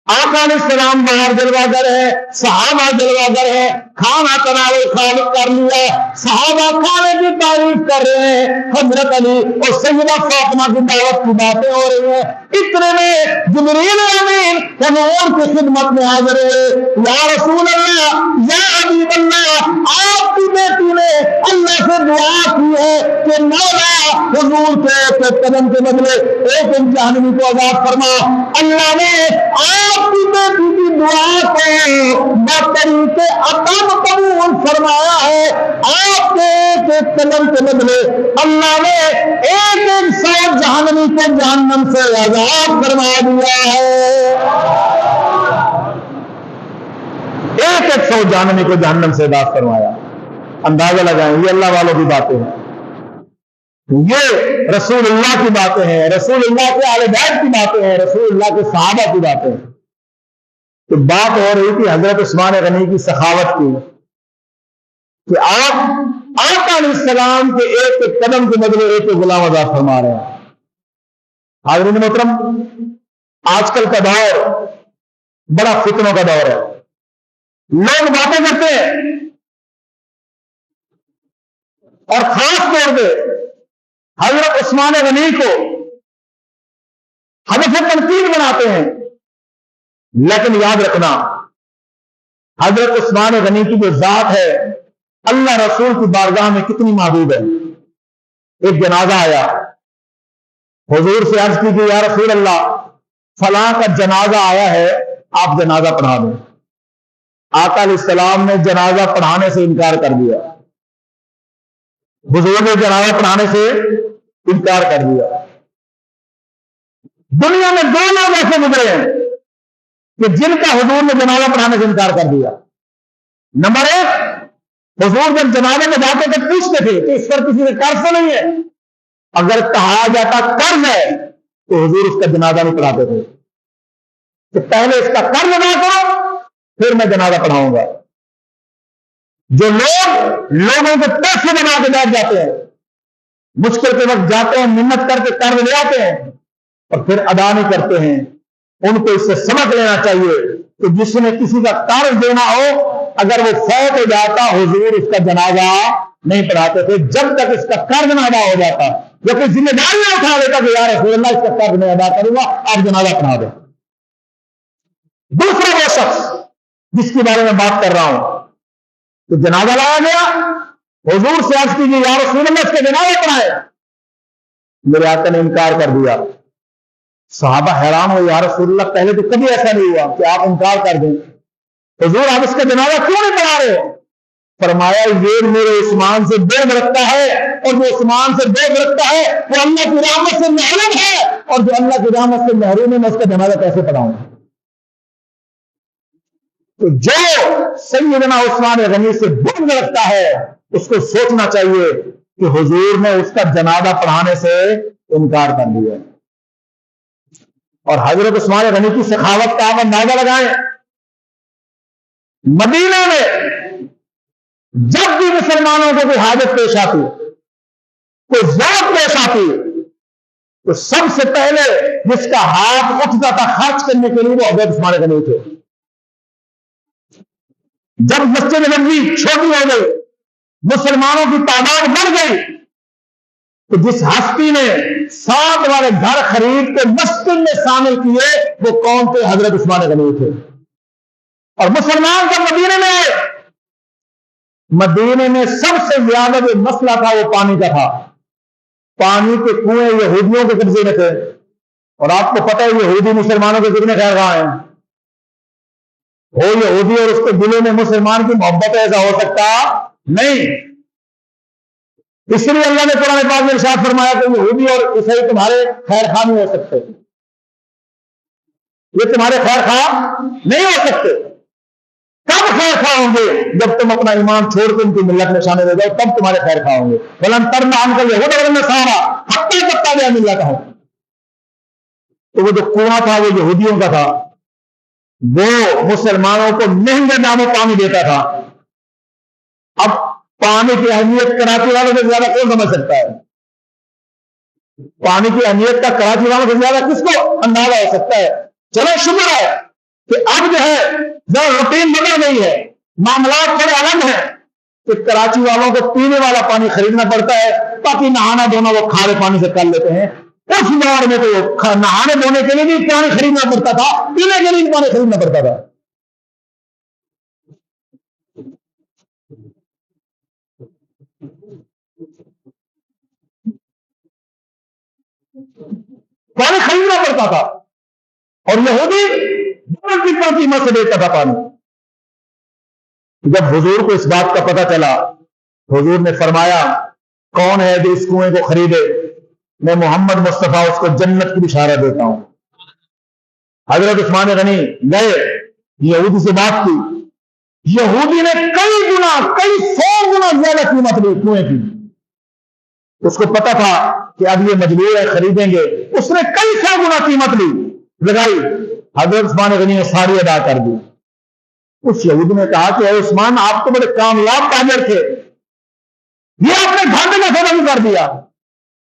آقا علیہ السلام باہر جلوہ گر ہے، صحابہ جلوہ گر ہے، کھانا تناول خالق کر لیا، صحابہ کھانے کی تعریف کر رہے ہیں، حضرت علی اور سیدہ فاطمہ کی دعوت کی باتیں ہو رہی ہیں، اتنے میں جبریل امین حضور کی خدمت میں حاضر ہوئے۔ یا رسول اللہ، یا حبیب اللہ، آپ کی بیٹی نے اللہ سے دعا کی ہے کہ مولا حضور کے ایک قدم کے بدلے ایک ایک جہنمی کو آزاد فرما۔ اللہ نے آپ کی بیٹی کی دعا کو بطریق ادب قبول فرمایا ہے، آپ کے ایک ایک قدم کے بدلے اللہ نے ایک ایک 100 جہنمی کو جہنم سے آزاد فرما دیا ہے، ایک ایک 100 جہنمی کو جہنم سے آزاد فرمایا۔ اندازہ لگائیں، یہ اللہ والوں کی باتیں ہیں، یہ رسول اللہ کی باتیں ہیں، رسول اللہ کے اہل بیت کی باتیں ہیں، رسول اللہ کے صحابہ کی باتیں ہیں۔ تو بات ہو رہی تھی حضرت عثمان غنی کی سخاوت کی کہ آپ آقا علیہ السلام کے ایک ایک قدم کے بدلے ایک ایک غلام آزاد فرما رہے ہیں۔ حاضرین محترم، آج کل کا دور بڑا فتنوں کا دور ہے، لوگ باتیں کرتے ہیں اور خاص طور پہ حضرت عثمان غنی کو ہدف تنقید بناتے ہیں، لیکن یاد رکھنا حضرت عثمان غنی کی جو ذات ہے اللہ رسول کی بارگاہ میں کتنی محبوب ہے۔ ایک جنازہ آیا، حضور سے عرض کی کہ یا رسول اللہ فلاں کا جنازہ آیا ہے، آپ جنازہ پڑھا دیں۔ آقا علیہ السلام نے جنازہ پڑھانے سے انکار کر دیا، حضور نے جنازہ پڑھانے سے انکار کر دیا۔ دنیا میں 2 لوگ ایسے گزرے ہیں کہ جن کا حضور نے جنازہ پڑھانے سے انکار کر دیا۔ نمبر 1، حضور جب جنازے میں جاتے تھے پوچھتے تھے کہ اس پر کسی کا قرض تو نہیں ہے، اگر کہا جاتا قرض ہے تو حضور اس کا جنازہ نہیں پڑھاتے تھے کہ پہلے اس کا قرض ادا کرو پھر میں جنازہ پڑھاؤں گا۔ جو لوگ لوگوں کو پیسے بنا کے بیٹھ جاتے ہیں، مشکل کے وقت جاتے ہیں، منت کر کے قرض لے آتے ہیں اور پھر ادا نہیں کرتے ہیں، ان کو اس سے سبق لینا چاہیے کہ جس نے کسی کا قرض دینا ہو اگر وہ فوت ہو جاتا حضور اس کا جنازہ نہیں پڑھاتے تھے جب تک اس کا قرض نہ ادا ہو جاتا، جو کہ ذمہ داری نہ اٹھا لیتا کہ یا رسول اللہ اس کا قرض نہیں ادا کروں گا، آپ جنازہ پڑھا دیں۔ دوسرا وہ شخص جس کے بارے میں بات کر رہا ہوں تو جنازہ لایا گیا، حضور سے عرض کیجیے یا رسول اللہ اس کے جنازہ پڑھائے، میرے آقا نے انکار کر دیا۔ صحابہ حیران ہو، یا رسول اللہ پہلے تو کبھی ایسا نہیں ہوا کہ آپ انکار کر دیں، حضور آپ اس کا جنازہ کیوں نہیں پڑھا رہے؟ فرمایا یہ میرے عثمان سے بغض رکھتا ہے، اور جو عثمان سے بغض رکھتا ہے وہ اللہ کی رحمت سے محروم ہے، اور جو اللہ کی رحمت سے محروم ہے میں اس کا جنازہ کیسے پڑھاؤں؟ تو جو سیدنا عثمان غنی سے بغض رکھتا ہے اس کو سوچنا چاہیے کہ حضور نے اس کا جنازہ پڑھانے سے انکار کر دیا۔ اور حضرت عثمان غنی کی سخاوت کا آپ اندازہ لگائیں، مدینہ میں جب بھی مسلمانوں کو کوئی حاجت پیش آتی، کوئی ضرورت پیش آتی، تو سب سے پہلے جس کا ہاتھ اٹھتا تھا خرچ کرنے کے لیے وہ حضرت عثمان غنی تھے۔ جب مسجد نبوی چھوٹی ہو گئی، مسلمانوں کی تعداد بڑھ گئی، تو جس ہستی نے 7 والے گھر خرید کے مسجد میں شامل کیے وہ کون تھے؟ حضرت عثمان غنی تھے۔ اور مسلمان جب مدینے میں آئے، مدینے میں سب سے زیادہ جو مسئلہ تھا وہ پانی کا تھا۔ پانی کے کنویں یہودیوں کے قبضے میں تھے، اور آپ کو پتہ ہے یہودی مسلمانوں کے کتنے خیر خواہ ہیں۔ ہو یہودی اور اس کے دلوں میں مسلمان کی محبت ایسا ہو سکتا نہیں، اس لیے اللہ نے قرآن پاک میں ارشاد فرمایا کہ یہودی اور عیسائی تمہارے خیر خواہ نہیں ہو سکتے، یہ تمہارے خیر خواہ نہیں ہو سکتے۔ کب خیر خواہ ہوں گے؟ جب تم اپنا ایمان چھوڑ کے ان کی ملت میں شامل ہو جاؤ، تب تمہارے خیر خواہ ہوں گے۔ بلند ترنا ہم کر یہود سارا ہفتے تک گیا ملت ہوں۔ تو وہ جو کنواں تھا وہ یہودیوں کا تھا، وہ مسلمانوں کو مہنگے داموں پانی دیتا تھا۔ اب پانی کی اہمیت کراچی والوں سے زیادہ کون سمجھ سکتا ہے؟ پانی کی اہمیت کا کراچی والوں سے زیادہ کس کو اندازہ ہو سکتا ہے؟ چلو شکر ہے کہ اب جو ہے جو روٹین بدل گئی ہے، معاملات تھوڑے الگ ہیں، کہ کراچی والوں کو پینے والا پانی خریدنا پڑتا ہے، باقی نہانا دھونا وہ کھارے پانی سے کر لیتے ہیں۔ اس دور میں تو نہانے دھونے کے لیے بھی پانی خریدنا پڑتا تھا، پینے کے لیے بھی پانی خریدنا پڑتا تھا۔ پانی خریدنا پڑتا تھا، اور یہودی کتنا قیمت سے دیتا تھا پانی۔ جب حضور کو اس بات کا پتہ چلا، حضور نے فرمایا کون ہے جو اس کنویں کو خریدے؟ میں محمد مصطفیٰ اس کو جنت کی بشارت دیتا ہوں۔ حضرت عثمان غنی گئے، یہودی سے بات کی، یہودی نے کئی 100 گنا زیادہ قیمت لی کنویں کی۔ اس کو پتا تھا کہ اب یہ مجبور ہے خریدیں گے، اس نے کئی 100 گنا قیمت لی لگائی، حضرت عثمان غنی نے ساری ادا کر دی۔ اس یہودی نے کہا کہ اے عثمان آپ تو بڑے کامیاب تاجر تھے، یہ آپ نے گھاٹے کا سودا بھی کر دیا۔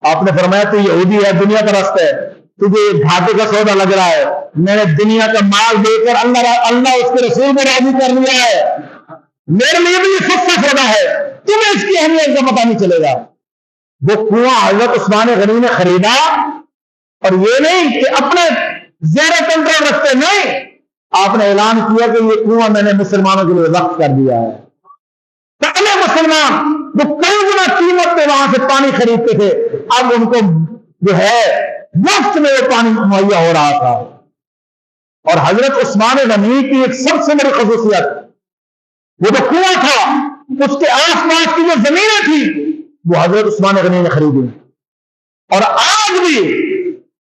آپ نے فرمایا تو یہودی ہے، دنیا کا راستہ ہے، تجھے گھاٹے کا سودا لگ رہا ہے، میں نے دنیا کا مال دے کر اللہ اس کے رسول کو راضی کر لیا ہے، میرے لیے بھی یہ سستا سودا ہے، تمہیں اس کی اہمیت کا پتہ نہیں چلے گا۔ وہ کنواں حضرت عثمان غنی نے خریدا، اور یہ نہیں کہ اپنے زیر کنٹرول رکھتے، نہیں، آپ نے اعلان کیا کہ یہ کنواں میں نے مسلمانوں کے لیے وقف کر دیا ہے۔ پہلے مسلمان جو کئی گنا قیمت پہ وہاں سے پانی خریدتے تھے، اب ان کو جو ہے مفت میں وہ پانی مہیا ہو رہا تھا۔ اور حضرت عثمان غنی کی ایک سب سے بڑی خصوصیت، وہ جو کنواں تھا اس کے آس پاس کی جو زمینیں تھی وہ حضرت عثمان غنی نے خریدی، اور آج بھی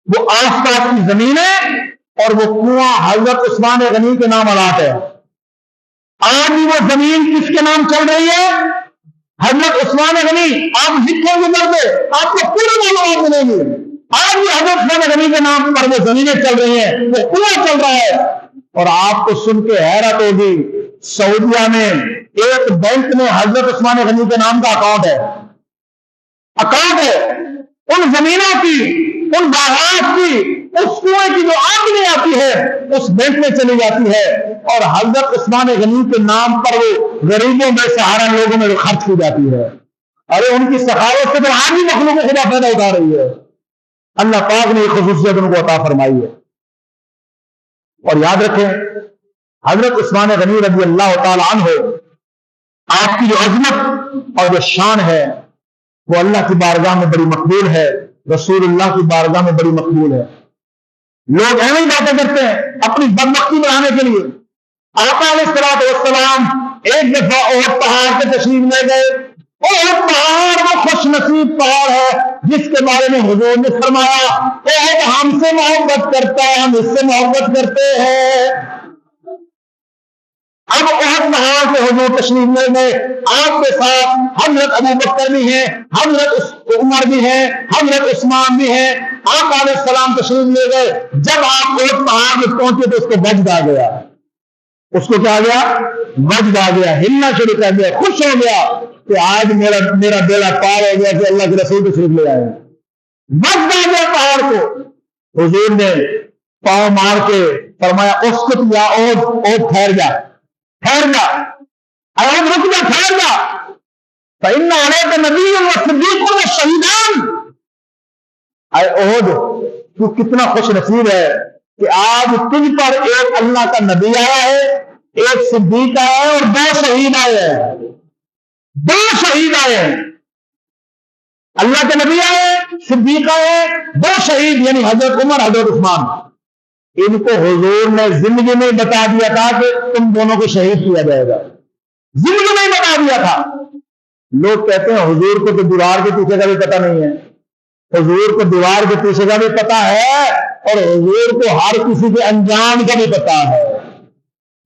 وہ آس پاس کی زمینیں اور وہ کنواں حضرت عثمان غنی کے نام آلات ہے۔ آج بھی وہ زمین کس کے نام چل رہی ہے؟ حضرت عثمان غنی۔ آپ لکھیں گے پڑھتے آپ کو پوری معلومات ملیں گی۔ آج بھی حضرت عثمان غنی کے نام پر وہ زمینیں چل رہی ہیں، وہ کنواں چل رہا ہے۔ اور آپ کو سن کے حیرت ہوگی، سعودیہ میں ایک بینک میں حضرت عثمان غنی کے نام کا اکاؤنٹ ہے ان زمینوں کی، ان باغات کی، اس کنویں کی جو آمدنی آتی ہے اس بینک میں چلی جاتی ہے، اور حضرت عثمان غنی کے نام پر وہ غریبوں میں سہارا لوگوں میں خرچ کی جاتی ہے۔ ارے ان کی سخاوت سے تو آج بھی مخلوق خدا پیدا اٹھا رہی ہے۔ اللہ پاک نے یہ خصوصیت ان کو عطا فرمائی ہے۔ اور یاد رکھیں حضرت عثمان غنی رضی اللہ تعالی عنہ، آپ کی جو عظمت اور جو شان ہے وہ اللہ کی بارگاہ میں بڑی مقبول ہے، رسول اللہ کی بارگاہ میں بڑی مقبول ہے۔ لوگ ایویں باتیں کرتے ہیں اپنی بدبختی بڑھانے کے لیے۔ آقا علیہ الصلوۃ والسلام ایک دفعہ احد پہاڑ پہ تشریف لے گئے. احد پہاڑ وہ خوش نصیب پہاڑ ہے جس کے بارے میں حضور نے فرمایا احد ہم سے محبت کرتا ہے, ہم اس سے محبت کرتے ہیں. اب احد پہاڑ پہ حضور تشریف لے گئے, آپ کے ساتھ حضرت ابو بکر بھی ہیں, حضرت عمر بھی ہیں, حضرت عثمان بھی ہیں. آپ علیہ السلام تشریف لے گئے. جب آپ احد پہاڑ میں پہنچے تو اس کو وجد آ گیا. اس کو کیا گیا؟ وجد آ گیا, ہلنا شروع کر دیا, خوش ہو گیا کہ آج میرا بیڑا پار ہو گیا کہ اللہ کے رسول تشریف لے آئے. وجد آ گیا پہاڑ کو. حضور نے پاؤں مار کے فرمایا اسکت یا احد ٹھہر جا, ٹھہر جا, احد رک جا, ٹھہر جا. فإن علیک نبی وصدیق وشہیدان. اے احد تو کتنا خوش نصیب ہے کہ آج تجھ پر ایک اللہ کا نبی آیا ہے, ایک صدیق آیا ہے اور 2 شہید آئے ہیں. 2 شہید آئے ہیں. اللہ کے نبی آئے, صدیق آئے, 2 شہید یعنی حضرت عمر, حضرت عثمان. ان کو حضور نے زندگی میں بتا دیا تھا کہ تم دونوں کو شہید کیا جائے گا. زندگی میں بتا دیا تھا. لوگ کہتے ہیں حضور کو تو دیوار کے پیچھے کا بھی پتہ نہیں ہے. حضور کو دیوار کے پیچھے کا بھی پتہ ہے اور حضور کو ہر کسی کے انجام کا بھی پتہ ہے.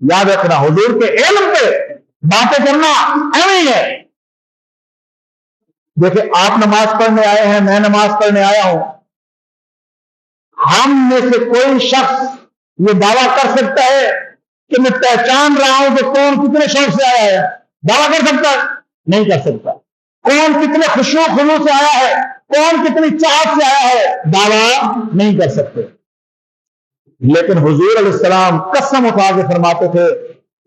یاد رکھنا, حضور کے علم پہ باتیں کرنا اہم ہے. دیکھیں آپ نماز پڑھنے آئے ہیں, میں نماز پڑھنے آیا ہوں. ہم میں سے کوئی شخص یہ دعویٰ کر سکتا ہے کہ میں پہچان رہا ہوں کہ کون کتنے شوق سے آیا ہے؟ دعویٰ کر سکتا ہے؟ نہیں کر سکتا. کون کتنے خشوع و خضوع سے آیا ہے, کون کتنی چاہت سے آیا ہے, دعویٰ نہیں کر سکتے. لیکن حضور علیہ السلام قسم اٹھا کے فرماتے تھے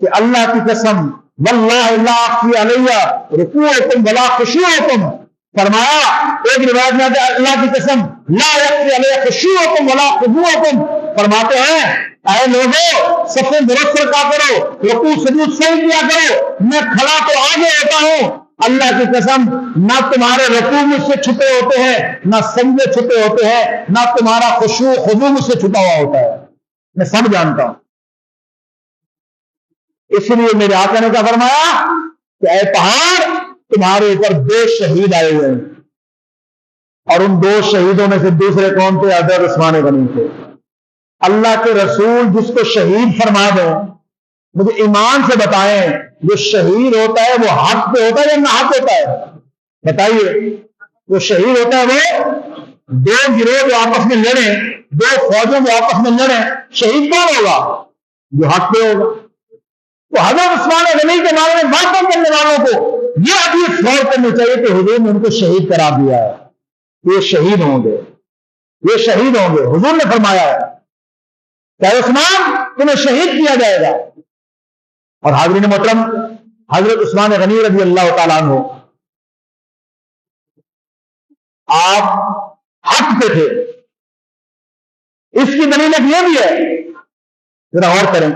کہ اللہ کی قسم واللہ لا اخفی علیہ رکوعکم ولا خشوعکم. فرمایا ایک روایت میں اللہ کی قسم لا یخفی علیہ خشوعکم ولا خضوعکم. فرماتے ہیں اے لوگوں صفیں درست رکھا کرو, رکوع سجود صحیح کیا کرو. میں کھڑا تو آگے ہوتا ہوں, اللہ کی قسم نہ تمہارے رکوع مجھ سے چھپے ہوتے ہیں, نہ سجدے چھپے ہوتے ہیں, نہ تمہارا خشوع خضوع مجھ سے چھپا ہوا ہوتا ہے. میں سب جانتا ہوں. اس لیے میرے آقا نے کیا فرمایا کہ اے پہاڑ تمہارے اوپر 2 شہید آئے ہوئے ہیں. اور ان 2 شہیدوں میں سے دوسرے کون تھے؟ حضرت عثمان غنی تھے. اللہ کے رسول جس کو شہید فرما دیں, مجھے ایمان سے بتائیں جو شہید ہوتا ہے وہ حق پہ ہوتا ہے یا نہ حق ہوتا ہے؟ بتائیے. جو شہید ہوتا ہے وہ 2 گروہ جو آپس میں لڑیں, 2 فوجوں جو آپس میں لڑیں, شہید کون ہوگا؟ جو حق پہ ہوگا. تو حضرت عثمان غنی کے بارے میں باتیں کرنے والوں کو یہ حدیث غور کرنی چاہیے کہ حضور نے ان کو شہید قرار دیا ہے. یہ شہید ہوں گے, یہ شہید ہوں گے. حضور نے فرمایا ہے کہ عثمان تمہیں شہید کیا جائے گا. اور حاضرین محترم, حضرت عثمان غنی رضی اللہ تعالیٰ عنہ آپ حق پہ تھے. اس کی دلیل یہ بھی ہے, ذرا غور کریں.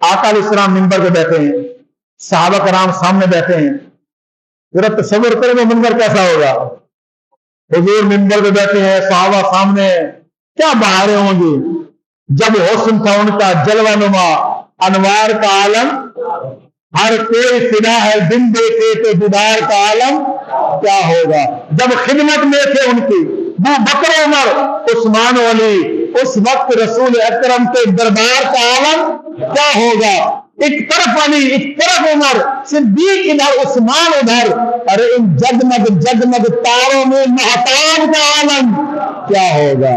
آقا علیہ السلام منبر پہ بیٹھے ہیں, صحابہ کرام سامنے بیٹھے ہیں. ذرا تصور کریں وہ منبر کیسا ہوگا. حضور منبر پہ بیٹھے ہیں, صحابہ سامنے, کیا بہاریں ہوں گی. جب حسن تھا ان کا جلوہ نما, انوار کا عالم, ہر کوئی فدا ہے دن دیکھے تو دیدار کا عالم کیا ہوگا. جب خدمت میں تھے ان کی وہ بکر عمر عثمان علی, اس وقت رسول اکرم کے دربار کا عالم کیا ہوگا. ایک طرف علی, ایک طرف عمر, صدیق ادھر, عثمان ادھر. ارے ان جگمگ جگمگ تاروں میں مہتاب کا عالم کیا ہوگا.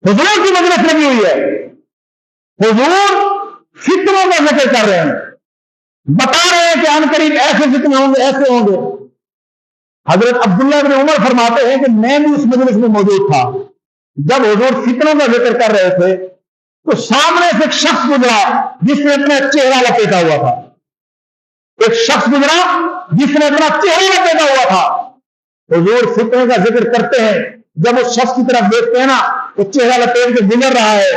حضور کی مجلس لگی ہوئی ہے, حضور فتنوں کا ذکر کر رہے ہیں, بتا رہے ہیں کہ ان قریب ایسے فتنے ہوں گے, ایسے ہوں گے. حضرت عبداللہ بن عمر فرماتے ہیں کہ میں بھی اس مجلس میں موجود تھا. جب حضور فتنوں کا ذکر کر رہے تھے تو سامنے سے ایک شخص گزرا جس نے اپنا چہرہ لپیٹا ہوا تھا. ایک شخص گزرا جس نے اپنا چہرہ لپیٹا ہوا تھا. حضور فتنوں کا ذکر کرتے ہیں, جب اس شخص کی طرف دیکھتے ہیں نا وہ چہرہ لپیٹ کے گزر رہا ہے,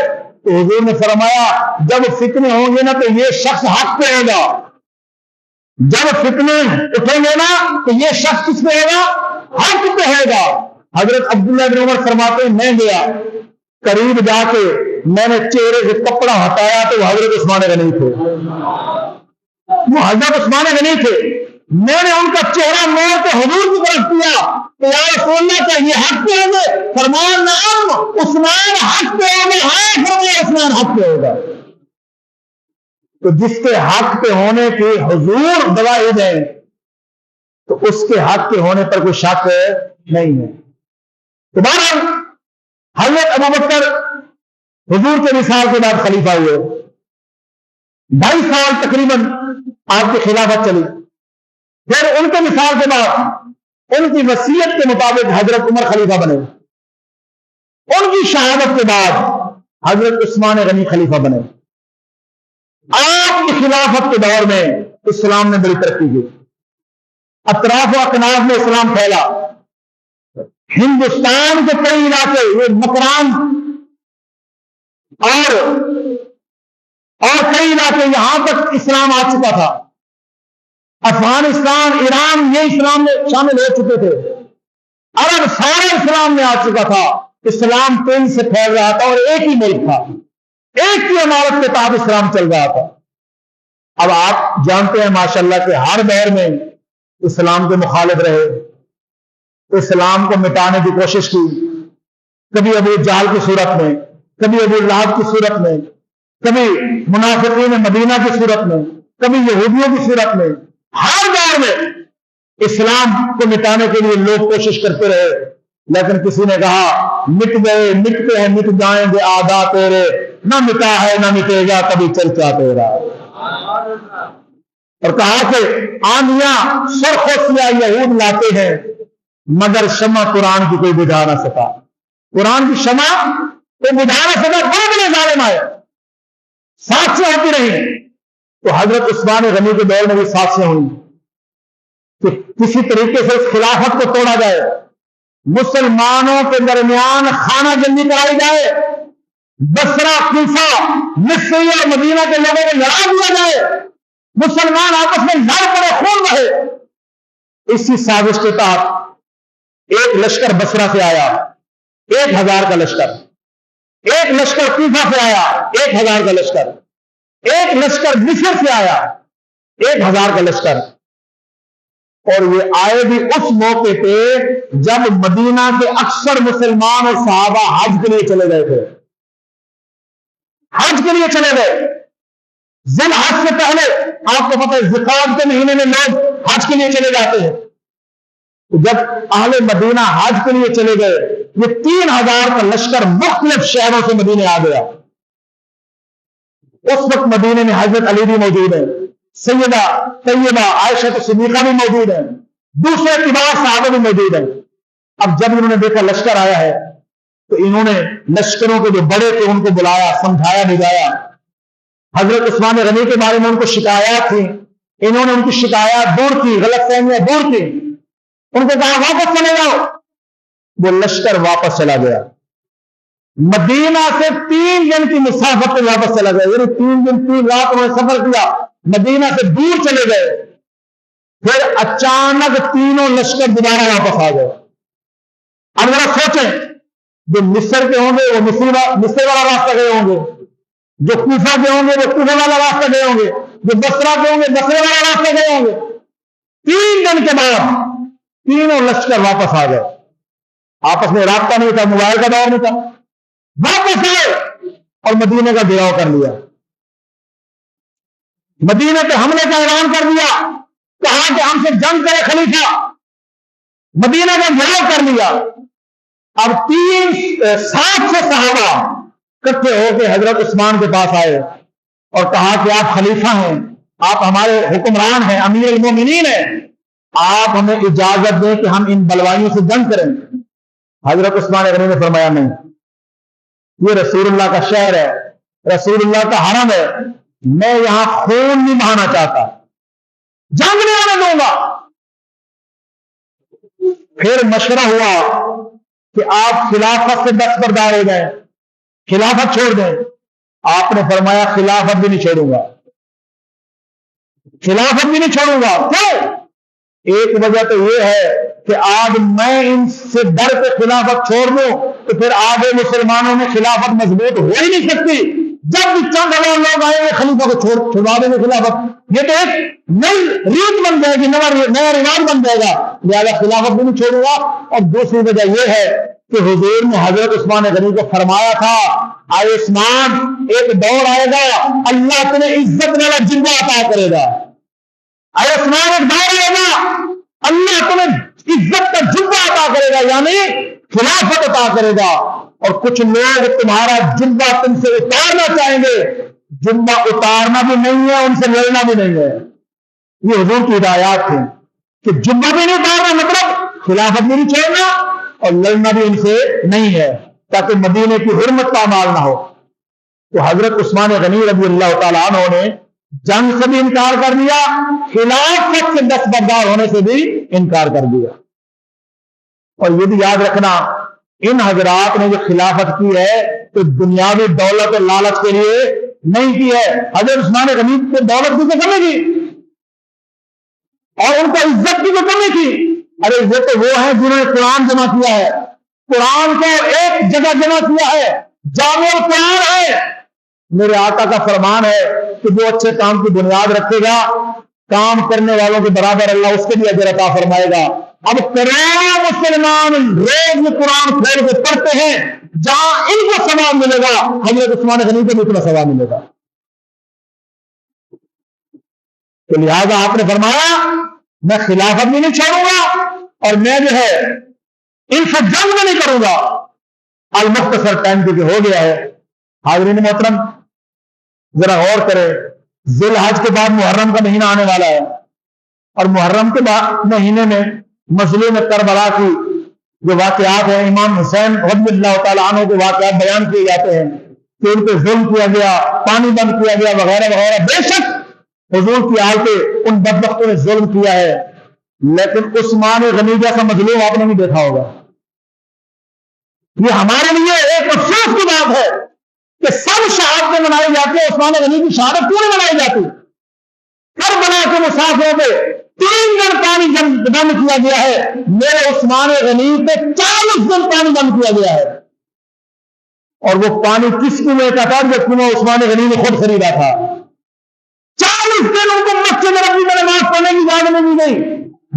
تو حضور نے فرمایا جب فتنے ہوں گے نا تو یہ شخص حق پہ ہوگا. جب فتنے اٹھیں گے نا تو یہ شخص کس پہ ہوگا؟ حق پہ ہوگا. حضرت عبداللہ بن عمر فرماتے ہیں میں گیا, قریب جا کے میں نے چہرے سے کپڑا ہٹایا تو وہ حضرت عثمان غنی تھے, وہ حضرت عثمان غنی تھے. میں نے ان کا چہرہ موڑ کے حضور کی طرف کیا کہ یا رسول اللہ کیا یہ حق پہ ہوں گے؟ فرمایا نعم عثمان حق پہ ہوں گے. ہاں فرمایا عثمان حق پہ ہوگا. تو جس کے حق پہ ہونے کی حضور گواہی دیں تو اس کے حق کے ہونے پر کوئی شک نہیں ہے. تو بہرحال حضرت ابوبکر حضور کے وصال کے بعد خلیفہ ہوئے, 2.5 سال تقریباً آپ کی خلافت چلی. پھر ان کے وصال کے بعد ان کی وصیت کے مطابق حضرت عمر خلیفہ بنے. ان کی شہادت کے بعد حضرت عثمان غنی خلیفہ بنے. آپ کی خلافت کے دور میں اسلام نے بڑی ترقی کی, اطراف و اکناف میں اسلام پھیلا. ہندوستان کے کئی علاقے یہ مکران اور کئی علاقے یہاں تک اسلام آ چکا تھا. افغانستان, ایران یہ اسلام میں شامل ہو چکے تھے. عرب سارے اسلام میں آ چکا تھا. اسلام تیزی سے پھیل رہا تھا اور ایک ہی ملک تھا, ایک ہی عمارت کے تحت اسلام چل رہا تھا. اب آپ جانتے ہیں ماشاءاللہ کہ ہر دور میں اسلام کے مخالف رہے, اسلام کو مٹانے کی کوشش کی. کبھی ابو جہل کی صورت میں, کبھی ابو لہب کی صورت میں, کبھی منافقین مدینہ کی صورت میں, کبھی یہودیوں کی صورت میں. ہر دور میں اسلام کو مٹانے کے لیے لوگ کوشش کرتے رہے, لیکن کسی نے کہا مٹ گئے, مٹتے ہیں, مٹ جائیں گے آدھا تیرے, نہ مٹا ہے نہ مٹے گا کبھی چرچا تیرا. اور کہا کہ آندیاں سرخ و سیاہ یہود لاتے ہیں مگر شمع قرآن کی کوئی بجھا نہ سکا. قرآن کی شمع کوئی بجھا نہ سکا. بڑے بڑے ظالم آئے, ساتھیاں ہوتی رہی. تو حضرت عثمان غنی کے دور میں بھی ساتھیاں ہوئی کہ کسی طریقے سے اس خلافت کو توڑا جائے, مسلمانوں کے درمیان خانہ جنگی کرائی جائے, بصرہ, کوفہ, مصر اور مدینہ کے لوگوں کو لڑا دیا جائے, مسلمان آپس میں لڑ پڑے, خون رہے. اسی سازش کے تحت ایک لشکر بصرہ سے آیا 1000 کا لشکر, ایک لشکر کوفہ سے آیا 1000 کا لشکر, ایک لشکر مصر سے آیا 1000 کا لشکر. اور یہ آئے بھی اس موقع پہ جب مدینہ کے اکثر مسلمان اور صحابہ حج کے لیے چلے گئے تھے. حج کے لیے چلے گئے. ذی الحج سے پہلے آپ کو پتہ ہے ذوالقعدہ کے مہینے میں لوگ حج کے لیے چلے جاتے ہیں. جب اہل مدینہ حج کے لیے چلے گئے, یہ 3000 کا لشکر مختلف شہروں سے مدینے آ گیا. اس وقت مدینے میں حضرت علی بھی موجود ہیں, سیدہ طیبہ عائشہ صدیقہ بھی موجود ہیں, دوسرے کبار صحابہ بھی موجود ہیں. اب جب انہوں نے دیکھا لشکر آیا ہے تو انہوں نے لشکروں کے جو بڑے تھے ان کو بلایا, سمجھایا, بھجایا. حضرت عثمان غنی کے بارے میں ان کو شکایات تھیں, انہوں نے ان کی شکایات دور کی, غلط فہمیاں دور کی. ان کو کہا واپس چلے جاؤ. وہ لشکر واپس چلا گیا. مدینہ سے 3 دن کی مسافت پہ واپس چلا گیا, یعنی 3 دن 3 رات انہوں نے سفر کیا, مدینہ سے دور چلے گئے. پھر اچانک تینوں لشکر دوبارہ واپس آ گئے. اب ذرا سوچیں, جو مصر کے ہوں گے وہ مصر والا راستہ گئے ہوں گے, جو کوفہ کے ہوں گے وہ کوفہ والا راستہ گئے ہوں گے, جو بصرہ کے ہوں گے بصرہ والا راستہ گئے ہوں گے. 3 دن کے بعد تینوں لشکر واپس آ گئے. آپس میں رابطہ نہیں تھا, موبائل کا دور نہیں تھا. واپس آئے اور مدینے کا گھیراؤ کر لیا, مدینے پہ حملے کا اعلان کر دیا, کہا کہ ہم سے جنگ کرے خلیفہ. مدینہ کا گھیراؤ کر لیا. اب 700 صحابہ اکٹھے ہو کے حضرت عثمان کے پاس آئے اور کہا کہ آپ خلیفہ ہیں, آپ ہمارے حکمران ہیں, امیر المومنین ہیں, آپ ہمیں اجازت دیں کہ ہم ان بلوائیوں سے جنگ کریں. حضرت عثمان غنی نے فرمایا نہیں, یہ رسول اللہ کا شہر ہے, رسول اللہ کا حرم ہے, میں یہاں خون نہیں بہانا چاہتا, جنگ نہیں آنے دوں گا. پھر مشورہ ہوا کہ آپ خلافت سے دستبردار ہو گئے, خلافت چھوڑ دیں. آپ نے فرمایا خلافت بھی نہیں چھوڑوں گا, خلافت بھی نہیں چھوڑوں گا. کیوں؟ ایک وجہ تو یہ ہے کہ آج میں ان سے ڈر کے خلافت چھوڑ دوں تو پھر آگے مسلمانوں میں خلافت مضبوط ہو ہی نہیں سکتی. جب بھی چند ہزار لوگ آئیں گے خلیفہ کو چھڑوا دیں گے خلافت. یہ تو ایک نئی ریت بن جائے گی, نیا رواج بن جائے گا. لہذا خلافت بھی نہیں چھوڑوں گا. اور دوسری وجہ یہ ہے کہ حضور نے حضرت عثمان غنی کو فرمایا تھا, آئے عثمان ایک دور آئے گا اللہ تمہیں عزت والا جبہ عطا کرے گا. آئے عثمان ایک دور آئے گا اللہ تمہیں عزت کا جبہ عطا کرے گا, یعنی خلافت عطا کرے گا. اور کچھ لوگ تمہارا جبہ تم سے اتارنا چاہیں گے. جبہ اتارنا بھی نہیں ہے, ان سے لڑنا بھی نہیں ہے. یہ حضور کی ہدایات تھیں کہ جبہ بھی نہیں اتارنا مطلب خلافت بھی نہیں چھوڑنا اور لڑنا بھی ان سے نہیں ہے, تاکہ مدینے کی حرمت کا مال نہ ہو. تو حضرت عثمان غنی رضی اللہ تعالیٰ عنہ نے جنگ سے بھی انکار کر دیا, خلافت سے دستبردار ہونے سے بھی انکار کر دیا. اور یہ بھی یاد رکھنا, ان حضرات نے جو خلافت کی ہے تو دنیاوی دولت اور لالچ کے لیے نہیں کی ہے. حضرت عثمان غنی کی دولت کی تو کمی تھی اور ان کو عزت کی تو کمی تھی. ارے یہ تو وہ ہیں جنہوں نے قرآن جمع کیا ہے, قرآن کو ایک جگہ جمع کیا ہے, جامع القرآن ہے. میرے آقا کا فرمان ہے کہ جو اچھے کام کی بنیاد رکھے گا, کام کرنے والوں کے برابر اللہ اس کے لیے اجر عطا فرمائے گا. اب کروڑوں مسلمان روز میں قرآن کھول کے پڑھتے ہیں, جہاں ان کو ثواب ملے گا حضرت عثمان غنی کو بھی اتنا ثواب ملے گا. تو لہذا آپ نے فرمایا میں خلافت بھی نہیں چھوڑوں گا اور میں جو ہے ان سے جنگ بھی نہیں کروں گا. المختصر ٹائم کیونکہ ہو گیا ہے. حاضرین محترم ذرا غور کرے, ذی الحج کے بعد محرم کا مہینہ آنے والا ہے اور محرم کے مہینے میں مظلوم کربلا کی جو واقعات ہیں, امام حسین رضی اللہ تعالیٰ عنہ کے واقعات بیان کیے جاتے ہیں کہ ان پہ ظلم کیا گیا, پانی بند کیا گیا وغیرہ وغیرہ. بے شک حضور کی آل پہ ان بدبختوں نے ظلم کیا ہے, لیکن عثمان غنی جیسا مظلوم آپ نے نہیں دیکھا ہوگا. یہ ہمارے لیے ایک افسوس کی بات ہے کہ سب شہادتیں منائی جاتی ہیں, عثمان غنی کی شہادت کیوں نہیں منائی جاتی؟ کربلا کے مسافروں پہ 3 دن پانی بند کیا گیا ہے, میرے عثمان غنی پہ 40 دن پانی بند کیا گیا ہے. اور وہ پانی کس کنویں کا تھا؟ جو کنواں عثمان غنی نے خود خریدا تھا. 40 دن ان کو مسجد نبوی میں نماز پڑھنے کی اجازت نہیں دی گئی.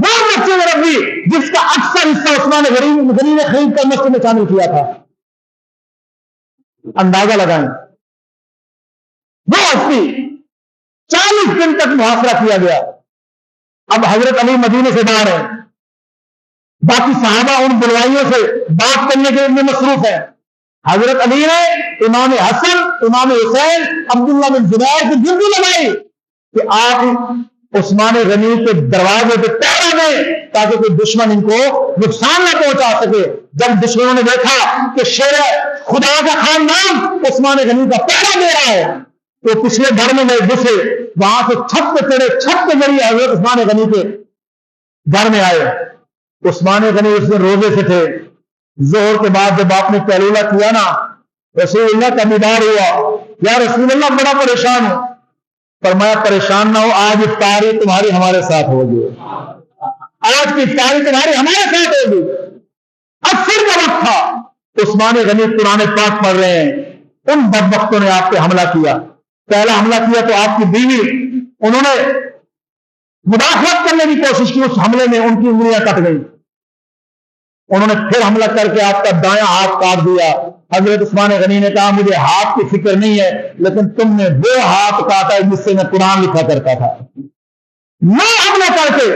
وہ مسجد نبوی جس کا اکثر حصہ عثمان غنی نے خرید کر مسجد میں شامل کیا تھا. اندازہ لگائیں, وہ ہستی 40 دن تک محاصرہ کیا گیا. اب حضرت علی مدینے سے باہر ہے, باقی صحابہ ان بلوائیوں سے بات کرنے کے لیے مصروف ہے. حضرت علی نے امام حسن, امام حسین, عبداللہ بن زبیر کی ڈیوٹی لگائی کہ آپ عثمان غنی کے دروازے پہ پہرا دیں تاکہ کوئی دشمن ان کو نقصان نہ پہنچا سکے. جب دشمنوں نے دیکھا کہ شیر خدا کا خاندان عثمان غنی کا پہرا دے رہا ہے تو پچھلے گھر میں گئے گھسے, وہاں سے چھت پہ چڑھے, چھت کے ذریعے حضرت عثمان غنی کے گھر میں آئے. عثمان غنی اس دن روزے سے تھے. ظہر کے بعد جب آپ نے پہلولہ کیا نا, رسول اللہ کا دیدار ہوا, یا رسول اللہ بڑا پریشان ہوں. فرمایا پریشان نہ ہو, آج افطاری تمہاری ہمارے ساتھ ہوگی, آج کی افطاری تمہاری ہمارے ساتھ ہوگی. عصر کا وقت تھا, عثمان غنی قرآن پاک پڑھ رہے ہیں, ان بدبختوں نے آپ پہ حملہ کیا. پہلا حملہ کیا تو آپ کی بیوی, انہوں نے مداخلت کرنے کی کوشش کی, اس حملے میں ان کی انگلیاں کٹ گئی. انہوں نے پھر حملہ کر کے آپ کا دایاں ہاتھ کاٹ دیا. حضرت عثمان غنی نے کہا مجھے ہاتھ کی فکر نہیں ہے, لیکن تم نے وہ ہاتھ کاٹا جس سے میں قرآن لکھا کرتا تھا. میں حملہ کر کے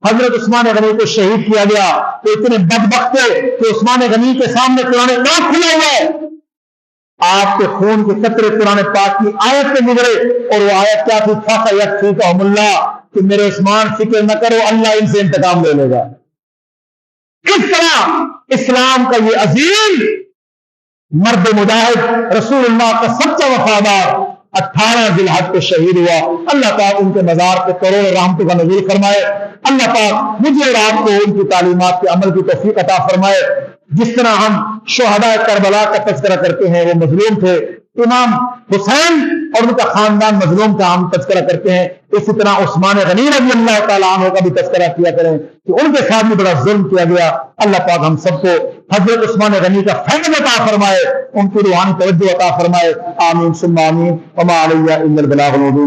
حضرت عثمان غنی کو شہید کیا گیا. تو اتنے بدبخت تھے کہ عثمان غنی کے سامنے قرآن پاک کھلا ہوا ہے, آپ کے خون کے قطرے قرآن پاک کی آیت پہ گزرے, اور وہ آیت کیا تھی؟ فَسَيَكْفِيكَهُمُ اللَّهُ, کہ میرے عثمان فکر نہ کرو, اللہ ان سے انتقام لے لے گا. کس طرح اسلام کا یہ عظیم مرد مجاہد رسول اللہ کا سچا وفادار 18 ذی الحج کو شہید ہوا. اللہ پاک ان کے مزار پہ کروڑ رحمتوں کا نزول فرمائے. اللہ پاک مجھے اور آپ کو ان کی تعلیمات کے عمل کی توفیق عطا فرمائے. جس طرح ہم شہداء کربلا کا تذکرہ کرتے ہیں, وہ مظلوم تھے, امام حسین اور ان کا خاندان مظلوم کا ہم تذکرہ کرتے ہیں، اسی طرح عثمان غنی رضی اللہ تعالیٰ عنہ کا بھی تذکرہ کیا کریں کہ ان کے ساتھ بھی بڑا ظلم کیا گیا۔ اللہ پاک ہم سب کو حضرت عثمان غنی کا فیض عطا فرمائے، ان کی روحانی توجہ عطا فرمائے، آمین ثم آمین۔ وما علیہ الا البلاغ المبین۔